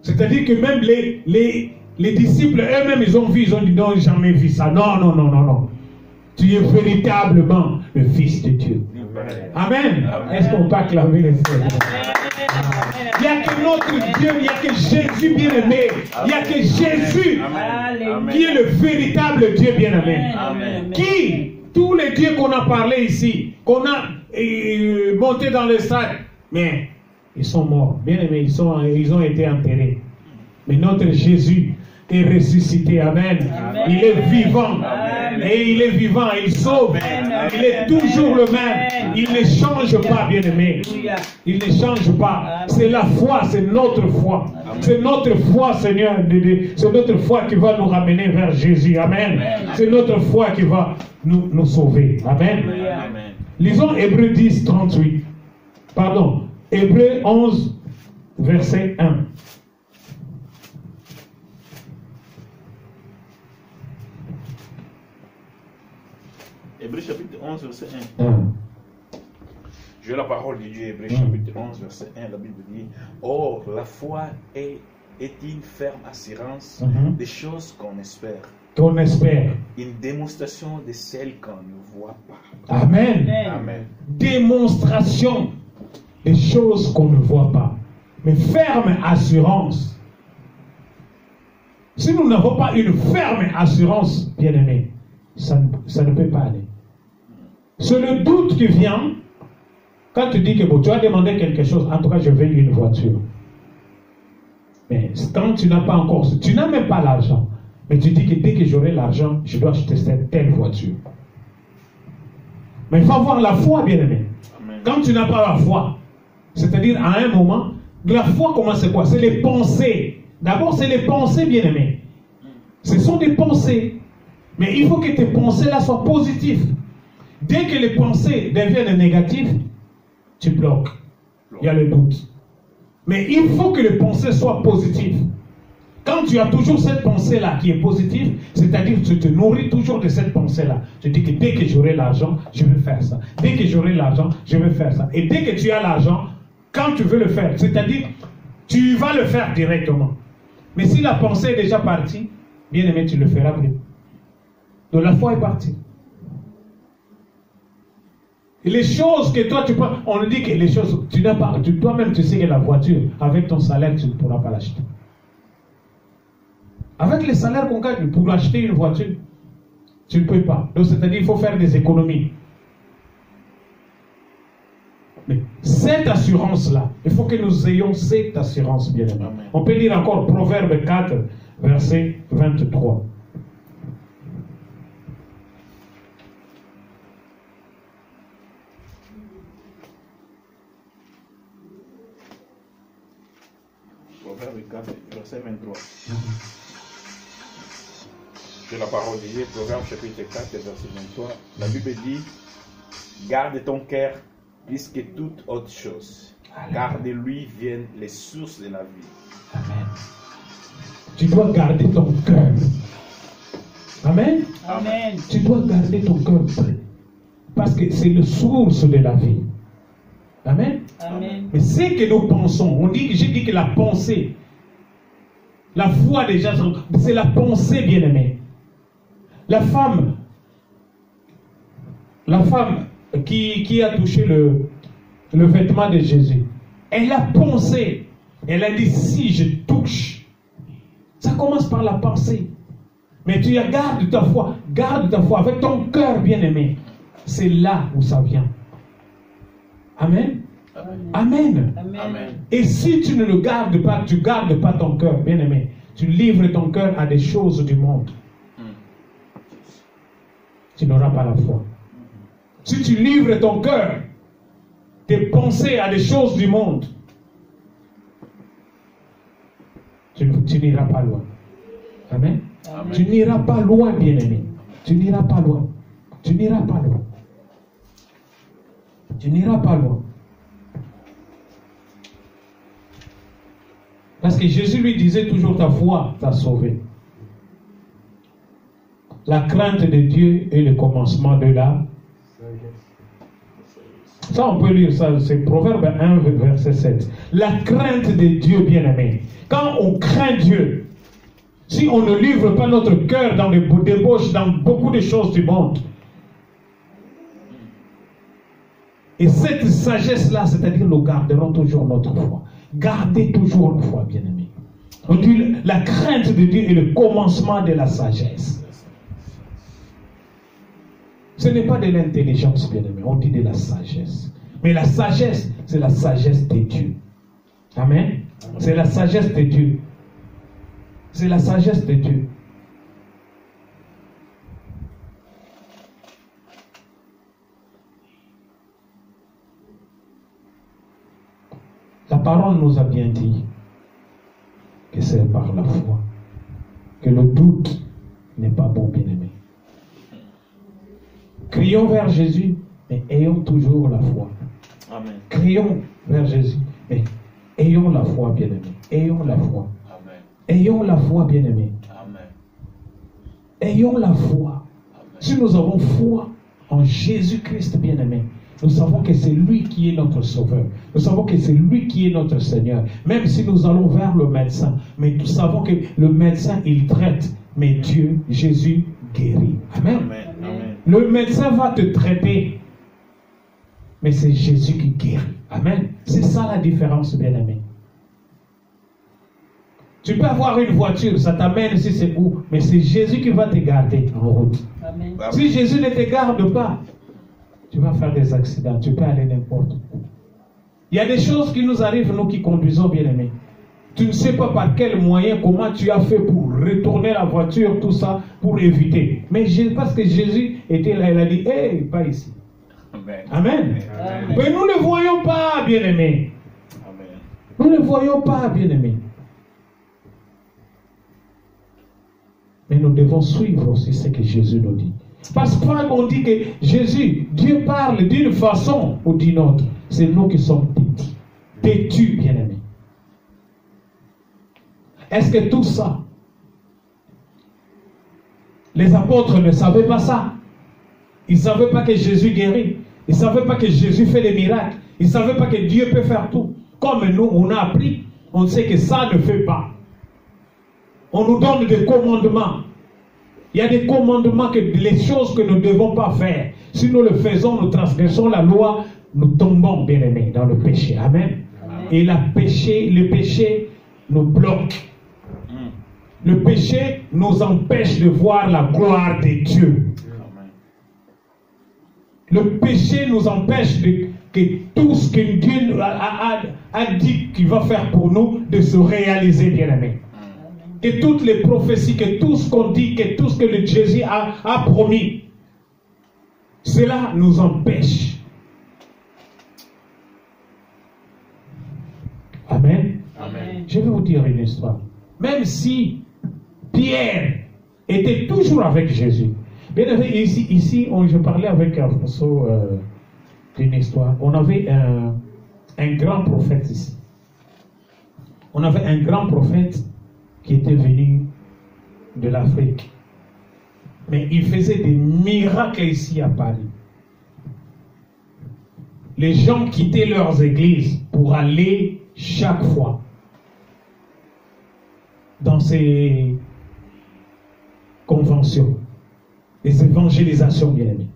C'est-à-dire que même les disciples eux-mêmes, ils ont vu, ils ont dit, non, jamais vu ça. Non, non, non, non, non. Tu es véritablement le Fils de Dieu. Amen. Est-ce qu'on peut acclamer le Seigneur? Il n'y a que notre Dieu, il n'y a que Jésus bien-aimé. Il n'y a que Jésus qui est le véritable Dieu bien-aimé. Qui, tous les dieux qu'on a parlé ici, qu'on a monté dans le sac, mais ils sont morts. Bien-aimés, ils ont été enterrés. Mais notre Jésus est ressuscité. Amen. Il est vivant. Et il est vivant, il sauve. Il est toujours le même. Il ne change pas, bien-aimé. Il ne change pas. C'est la foi, c'est notre foi. C'est notre foi, Seigneur. C'est notre foi qui va nous ramener vers Jésus. Amen. C'est notre foi qui va nous sauver. Amen. Lisons Hébreux 10, 38. Pardon. Hébreux 11, verset 1. Hébreux chapitre 11, verset 1. Je la parole de Dieu, Hébreux chapitre 11, verset 1. La Bible dit, or, la foi est une ferme assurance des choses qu'on espère. Qu'on espère. Une démonstration de celles qu'on ne voit pas. Amen. Amen. Démonstration des choses qu'on ne voit pas. Mais ferme assurance. Si nous n'avons pas une ferme assurance, bien-aimé, ça ne peut pas aller. C'est le doute qui vient quand tu dis que bon, tu as demandé quelque chose. En tout cas, je veux une voiture. Mais quand tu n'as pas encore, tu n'as même pas l'argent. Mais tu dis que dès que j'aurai l'argent, je dois acheter cette telle voiture. Mais il faut avoir la foi, bien-aimé. Quand tu n'as pas la foi, c'est-à-dire à un moment, la foi commence c'est quoi? C'est les pensées. D'abord, c'est les pensées, bien-aimé. Ce sont des pensées. Mais il faut que tes pensées-là soient positives. Dès que les pensées deviennent négatives, tu bloques. Il y a le doute. Mais il faut que les pensées soient positives. Quand tu as toujours cette pensée-là qui est positive, c'est-à-dire que tu te nourris toujours de cette pensée-là. Tu dis que dès que j'aurai l'argent, je vais faire ça. Dès que j'aurai l'argent, je vais faire ça. Et dès que tu as l'argent, quand tu veux le faire, c'est-à-dire tu vas le faire directement. Mais si la pensée est déjà partie, bien aimé, tu ne le feras plus. Donc la foi est partie. Et les choses que toi tu peux, on dit que les choses, tu n'as pas, toi-même tu sais que la voiture, avec ton salaire, tu ne pourras pas l'acheter. Avec les salaires qu'on gagne pour acheter une voiture, tu ne peux pas. Donc c'est-à-dire qu'il faut faire des économies. Mais cette assurance-là, il faut que nous ayons cette assurance, bien aimé. On peut lire encore Proverbe 4, verset 23. Proverbe 4, verset 23. C'est la parole de Dieu, Proverbe chapitre 4, verset 23. La Bible dit, garde ton cœur plus que toute autre chose, car de lui viennent les sources de la vie. Amen. Tu dois garder ton cœur. Amen. Amen. Tu dois garder ton cœur prêt. Parce que c'est le source de la vie. Amen. Amen. Mais c'est que nous pensons. J'ai dit que la pensée, la foi déjà, c'est la pensée, bien-aimée. La femme qui a touché le vêtement de Jésus, elle a pensé. Elle a dit, si je touche, ça commence par la pensée. Mais tu gardes ta foi avec ton cœur, bien-aimé. C'est là où ça vient. Amen. Amen. Amen. Et si tu ne le gardes pas, tu ne gardes pas ton cœur, bien-aimé. Tu livres ton cœur à des choses du monde. Tu n'auras pas la foi. Si tu livres ton cœur tes pensées à des choses du monde, tu n'iras pas loin. Amen. Amen. Tu n'iras pas loin, bien-aimé. Tu n'iras pas loin. Tu n'iras pas loin. Tu n'iras pas loin. Parce que Jésus lui disait toujours, ta foi t'a sauvé. La crainte de Dieu est le commencement de la... Ça, on peut lire ça, c'est Proverbe 1, verset 7. La crainte de Dieu, bien-aimé. Quand on craint Dieu, si on ne livre pas notre cœur dans les débauches, dans beaucoup de choses du monde, et cette sagesse-là, c'est-à-dire nous garderons toujours notre foi. Gardez toujours la foi, bien-aimé. On dit la crainte de Dieu est le commencement de la sagesse. Ce n'est pas de l'intelligence, bien-aimé. On dit de la sagesse. Mais la sagesse, c'est la sagesse de Dieu. Amen. C'est la sagesse de Dieu. C'est la sagesse de Dieu. La parole nous a bien dit que c'est par la foi, que le doute n'est pas bon, bien-aimé. Crions vers Jésus, mais ayons toujours la foi. Amen. Crions vers Jésus, mais ayons la foi, bien-aimé. Ayons la foi. Amen. Ayons la foi, bien-aimé. Amen. Ayons la foi. Si nous avons foi en Jésus-Christ, bien-aimé, nous savons que c'est lui qui est notre sauveur. Nous savons que c'est lui qui est notre Seigneur. Même si nous allons vers le médecin, mais nous savons que le médecin, il traite, mais Dieu, Jésus, guérit. Amen. Amen. Amen. Le médecin va te traiter, mais c'est Jésus qui guérit. Amen. C'est ça la différence, bien-aimé. Tu peux avoir une voiture, ça t'amène si c'est où, mais c'est Jésus qui va te garder en route. Amen. Si Jésus ne te garde pas, tu vas faire des accidents, tu peux aller n'importe où. Il y a des choses qui nous arrivent, nous qui conduisons, bien-aimés. Tu ne sais pas par quel moyen, comment tu as fait pour retourner la voiture, tout ça, pour éviter. Mais parce que Jésus était là, il a dit, hey, pas ici. Amen. Amen. Amen. Mais nous ne le voyons pas, bien-aimés. Amen. Nous ne le voyons pas, bien-aimés. Mais nous devons suivre aussi ce que Jésus nous dit. Parce qu'on dit que Jésus, Dieu parle d'une façon ou d'une autre. C'est nous qui sommes têtus, bien-aimés. Est-ce que tout ça, les apôtres ne savaient pas ça? Ils ne savaient pas que Jésus guérit. Ils ne savaient pas que Jésus fait des miracles. Ils ne savaient pas que Dieu peut faire tout. Comme nous, on a appris, on sait que ça ne fait pas. On nous donne des commandements. Il y a des commandements, les choses que nous ne devons pas faire. Si nous le faisons, nous transgressons la loi, nous tombons, bien-aimés, dans le péché. Amen. Amen. Et le péché nous bloque. Le péché nous empêche de voir la gloire de Dieu. Amen. Le péché nous empêche que tout ce que Dieu a dit qu'il va faire pour nous, de se réaliser, bien-aimés. Que toutes les prophéties, que tout ce qu'on dit, que tout ce que Jésus a promis, cela nous empêche. Amen. Amen. Je vais vous dire une histoire. Même si Pierre était toujours avec Jésus. Bien aimé, ici je parlais avec François d'une histoire. On avait un grand prophète ici. On avait un grand prophète qui était venu de l'Afrique. Mais il faisait des miracles ici à Paris. Les gens quittaient leurs églises pour aller chaque fois dans ces conventions, les évangélisations, bien aimés.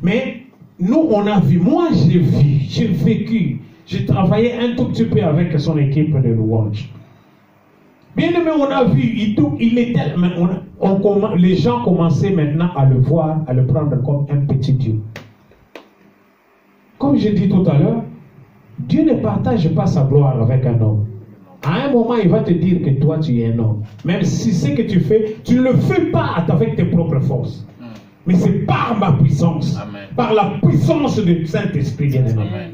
Mais nous, on a vu, moi j'ai vécu, j'ai travaillé un tout petit peu avec son équipe de louange. Bien aimé, on a vu, il était, les gens commençaient maintenant à le voir, à le prendre comme un petit Dieu. Comme j'ai dit tout à l'heure, Dieu ne partage pas sa gloire avec un homme. À un moment, il va te dire que toi, tu es un homme. Même si ce que tu fais, tu ne le fais pas avec tes propres forces. Mais c'est par ma puissance. Amen. Par la puissance du Saint-Esprit, bien aimé. Amen.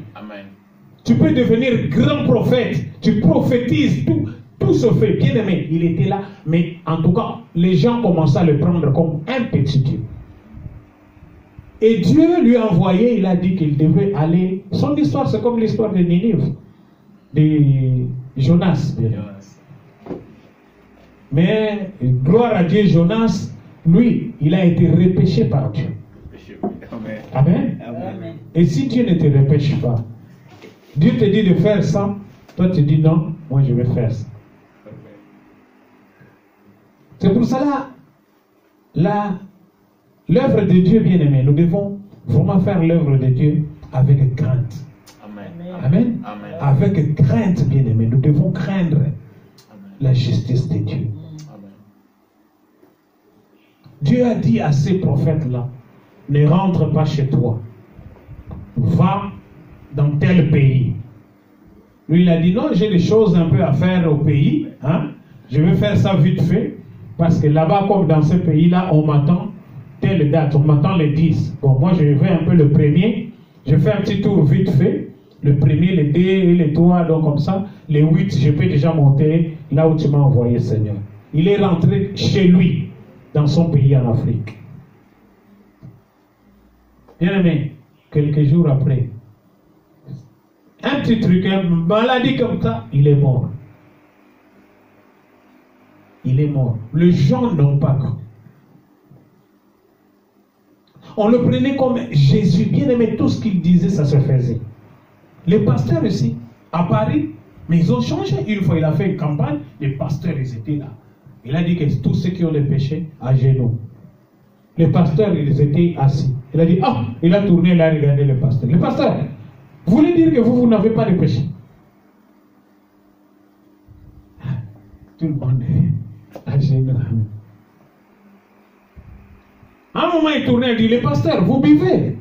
Tu peux devenir grand prophète. Tu prophétises, tout se fait. Bien aimé, il était là. Mais en tout cas, les gens commençaient à le prendre comme un petit Dieu. Et Dieu lui a envoyé, il a dit qu'il devait aller. Son histoire, c'est comme l'histoire de Ninive, de Jonas. Mais, gloire à Dieu, Jonas, lui, il a été repêché par Dieu. Amen. Amen. Et si Dieu ne te repêche pas, Dieu te dit de faire ça, toi tu dis non, moi je vais faire ça. C'est pour cela, l'œuvre de Dieu, bien aimé, nous devons vraiment faire l'œuvre de Dieu avec crainte. Amen. Amen. Amen. Avec crainte, bien aimé, nous devons craindre Amen. la justice de Dieu. Amen. Dieu a dit à ces prophètes-là, ne rentre pas chez toi. Va dans tel pays. Lui, il a dit, non, j'ai des choses un peu à faire au pays. Hein? Je vais faire ça vite fait. Parce que là-bas, comme dans ce pays-là, on m'attend telle date. On m'attend les 10. Bon, moi, je vais un peu le premier. Je fais un petit tour vite fait. Le premier, les 2 et les 3, donc comme ça. Les 8, je peux déjà monter là où tu m'as envoyé, Seigneur. Il est rentré chez lui, dans son pays en Afrique. Bien aimé, quelques jours après, un petit truc, une maladie comme ça, il est mort. Il est mort. Les gens n'ont pas cru. On le prenait comme Jésus. Bien aimé, tout ce qu'il disait, ça se faisait. Les pasteurs ici, à Paris, mais ils ont changé. Une fois, il a fait une campagne, les pasteurs, ils étaient là. Il a dit que tous ceux qui ont des péchés, à genoux. Les pasteurs, ils étaient assis. Il a dit, ah, il a tourné là, regardez les pasteurs. Les pasteurs, vous voulez dire que vous n'avez pas de péché? Tout le monde est à genoux. À un moment, il tournait, il dit, les pasteurs, vous buvez.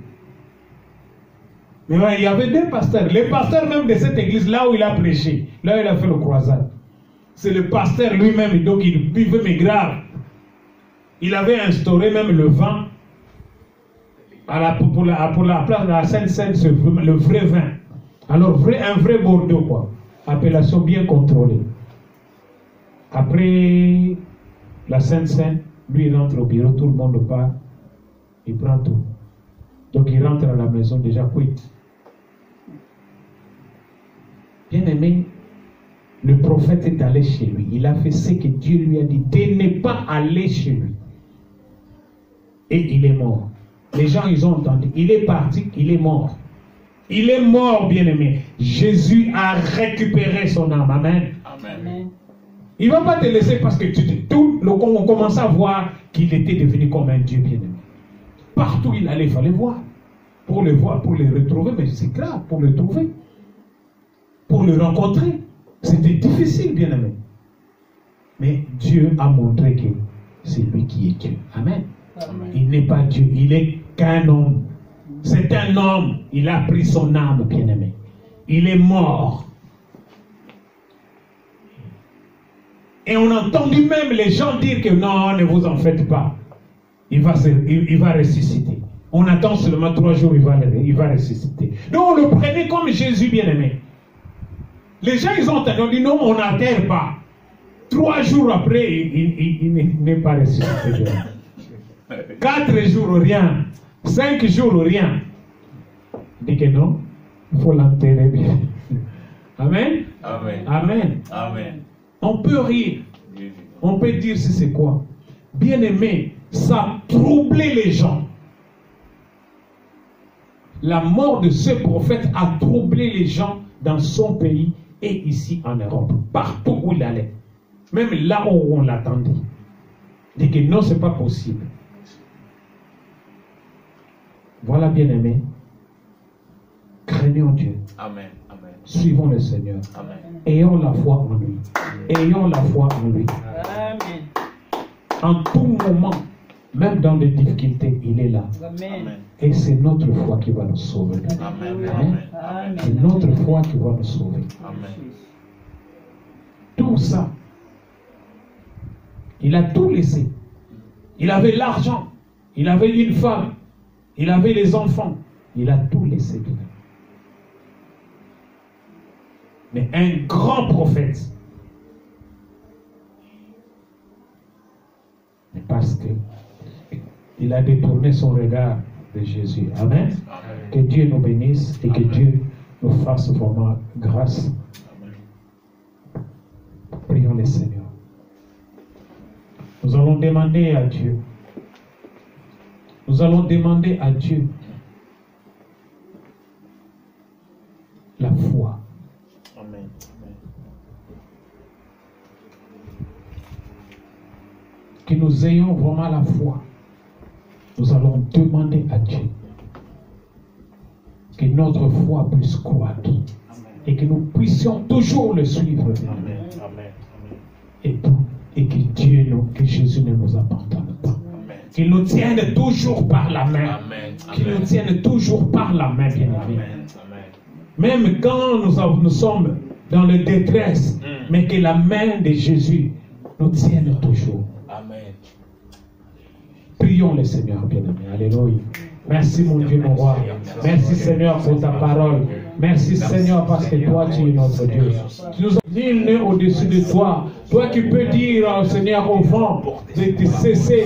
Mais ouais, il y avait 2 pasteurs. Les pasteurs même de cette église, là où il a prêché, là où il a fait le croisade. C'est le pasteur lui-même, donc il buvait, mais grave. Il avait instauré même le vin pour la place de la Sainte-Seine, le vrai vin. Alors, un vrai Bordeaux, quoi. Appellation bien contrôlée. Après la Sainte-Seine, lui, il rentre au bureau, tout le monde part, il prend tout. Donc, il rentre à la maison déjà quitte. Bien aimé, le prophète est allé chez lui. Il a fait ce que Dieu lui a dit. De ne pas aller chez lui. Et il est mort. Les gens, ils ont entendu. Il est parti, il est mort. Il est mort, bien-aimé. Jésus a récupéré son âme. Amen. Amen. Il ne va pas te laisser parce que on commence à voir qu'il était devenu comme un Dieu bien-aimé. Partout où il allait, il fallait voir. Pour le voir, pour le retrouver, mais c'est grave, pour le trouver. Pour le rencontrer. C'était difficile, bien-aimé. Mais Dieu a montré que c'est lui qui est Dieu. Amen. Amen. Il n'est pas Dieu, il est qu'un homme. C'est un homme. Il a pris son âme, bien-aimé. Il est mort. Et on a entendu même les gens dire que non, ne vous en faites pas. Il va ressusciter. On attend seulement 3 jours, il va ressusciter. Donc on le prenait comme Jésus, bien-aimé. Les gens, ils ont entendu, on dit non, on n'atterre pas. 3 jours après, il n'est pas ressuscité. 4 jours, rien. 5 jours, rien. Il dit que non, il faut l'enterrer bien. Amen. Amen. Amen. Amen. On peut rire. On peut dire si c'est quoi. Bien aimé, ça a troublé les gens. La mort de ce prophète a troublé les gens dans son pays et ici en Europe. Partout où il allait. Même là où on l'attendait. Il dit que non, ce n'est pas possible. Voilà, bien aimé. Craignons Dieu. Amen. Amen. Suivons le Seigneur. Amen. Ayons la foi en lui. Ayons la foi en lui. Amen. En tout moment, même dans les difficultés, il est là. Amen. Et c'est notre foi qui va nous sauver. Amen. Amen. Amen. C'est notre foi qui va nous sauver. Amen. Tout ça, il a tout laissé. Il avait l'argent, il avait une femme, il avait les enfants. Il a tout laissé. mais un grand prophète. Mais parce que il a détourné son regard de Jésus. Amen. Que Dieu nous bénisse et que Dieu nous fasse vraiment grâce. Prions le Seigneur. Nous allons demander à Dieu. Nous allons demander à Dieu la foi. Amen. Que nous ayons vraiment la foi. Nous allons demander à Dieu que notre foi puisse croître et que nous puissions toujours le suivre. Amen. Et que que Jésus ne nous abandonne pas. Qu'il nous tienne toujours par la main. Qu'il nous tienne toujours par la main, bien-aimé. Même quand nous sommes dans le détresse, mais que la main de Jésus nous tienne toujours. Amen. Prions le Seigneur, bien-aimé. Alléluia. Merci mon Dieu, mon roi. Merci Seigneur pour ta parole. Merci Seigneur parce que toi tu es notre Dieu. Tu nous as dit né au-dessus de toi. Toi qui peux dire Seigneur au vent de te cesser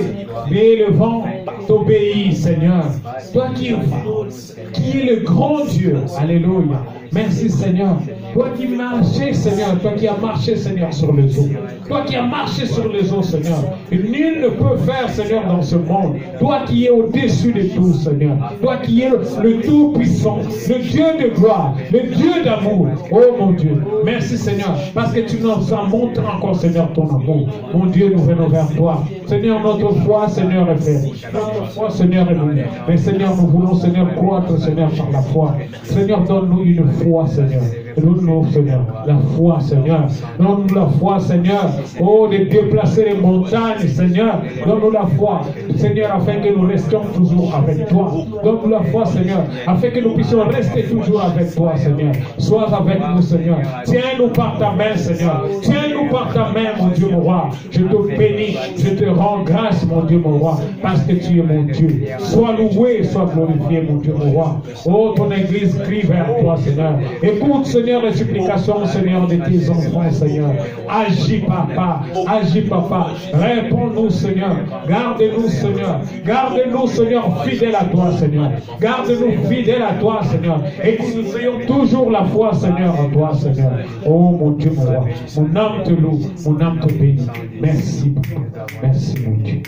et le vent t'obéit Seigneur. Toi qui es le grand Dieu. Alléluia. Merci Seigneur. Toi qui marchais Seigneur. Toi qui as marché Seigneur sur les eaux. Toi qui as marché sur les eaux Seigneur. Et nul ne peut faire Seigneur dans ce monde. Toi qui es au-dessus de tout Seigneur. Toi qui es le Tout-Puissant. Le Dieu de gloire. Le Dieu d'amour. Oh mon Dieu. Merci Seigneur. Parce que tu nous as montré encore Seigneur ton amour. Mon Dieu, nous venons vers toi. Seigneur, notre foi Seigneur est faite. Notre foi Seigneur est venue. Mais Seigneur, nous voulons Seigneur croître Seigneur par la foi. Seigneur, donne-nous une foi Seigneur. Donne-nous Seigneur la foi Seigneur. Donne-nous la foi Seigneur. Oh, de déplacer les montagnes Seigneur. Donne-nous la foi Seigneur afin que nous restions toujours avec toi. Donne-nous la foi Seigneur afin que nous puissions rester toujours avec toi Seigneur. Sois avec nous Seigneur. Tiens-nous par ta main Seigneur. Tiens-nous par ta main mon Dieu mon roi. Je te bénis. Je te rends grâce mon Dieu mon roi. Parce que tu es mon Dieu. Sois loué, sois glorifié mon Dieu mon roi. Oh, ton église crie vers toi Seigneur. Écoute Seigneur les supplications Seigneur de tes enfants Seigneur. Agis papa. Agis papa. Réponds-nous Seigneur. Garde-nous Seigneur. Garde-nous Seigneur fidèles à toi Seigneur. Garde-nous fidèles à toi Seigneur. Et que nous ayons toujours la foi Seigneur en toi Seigneur. Oh mon Dieu mon roi. Mon âme te loue. Mon âme te bénit. Merci papa. Merci mon Dieu.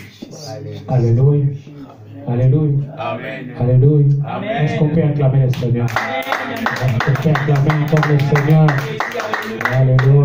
Alléluia. Alléluia. Amen. Alléluia. Amen. Est-ce qu'on peut acclamer le Seigneur? Est-ce qu'on peut acclamer encore le Seigneur? Alléluia.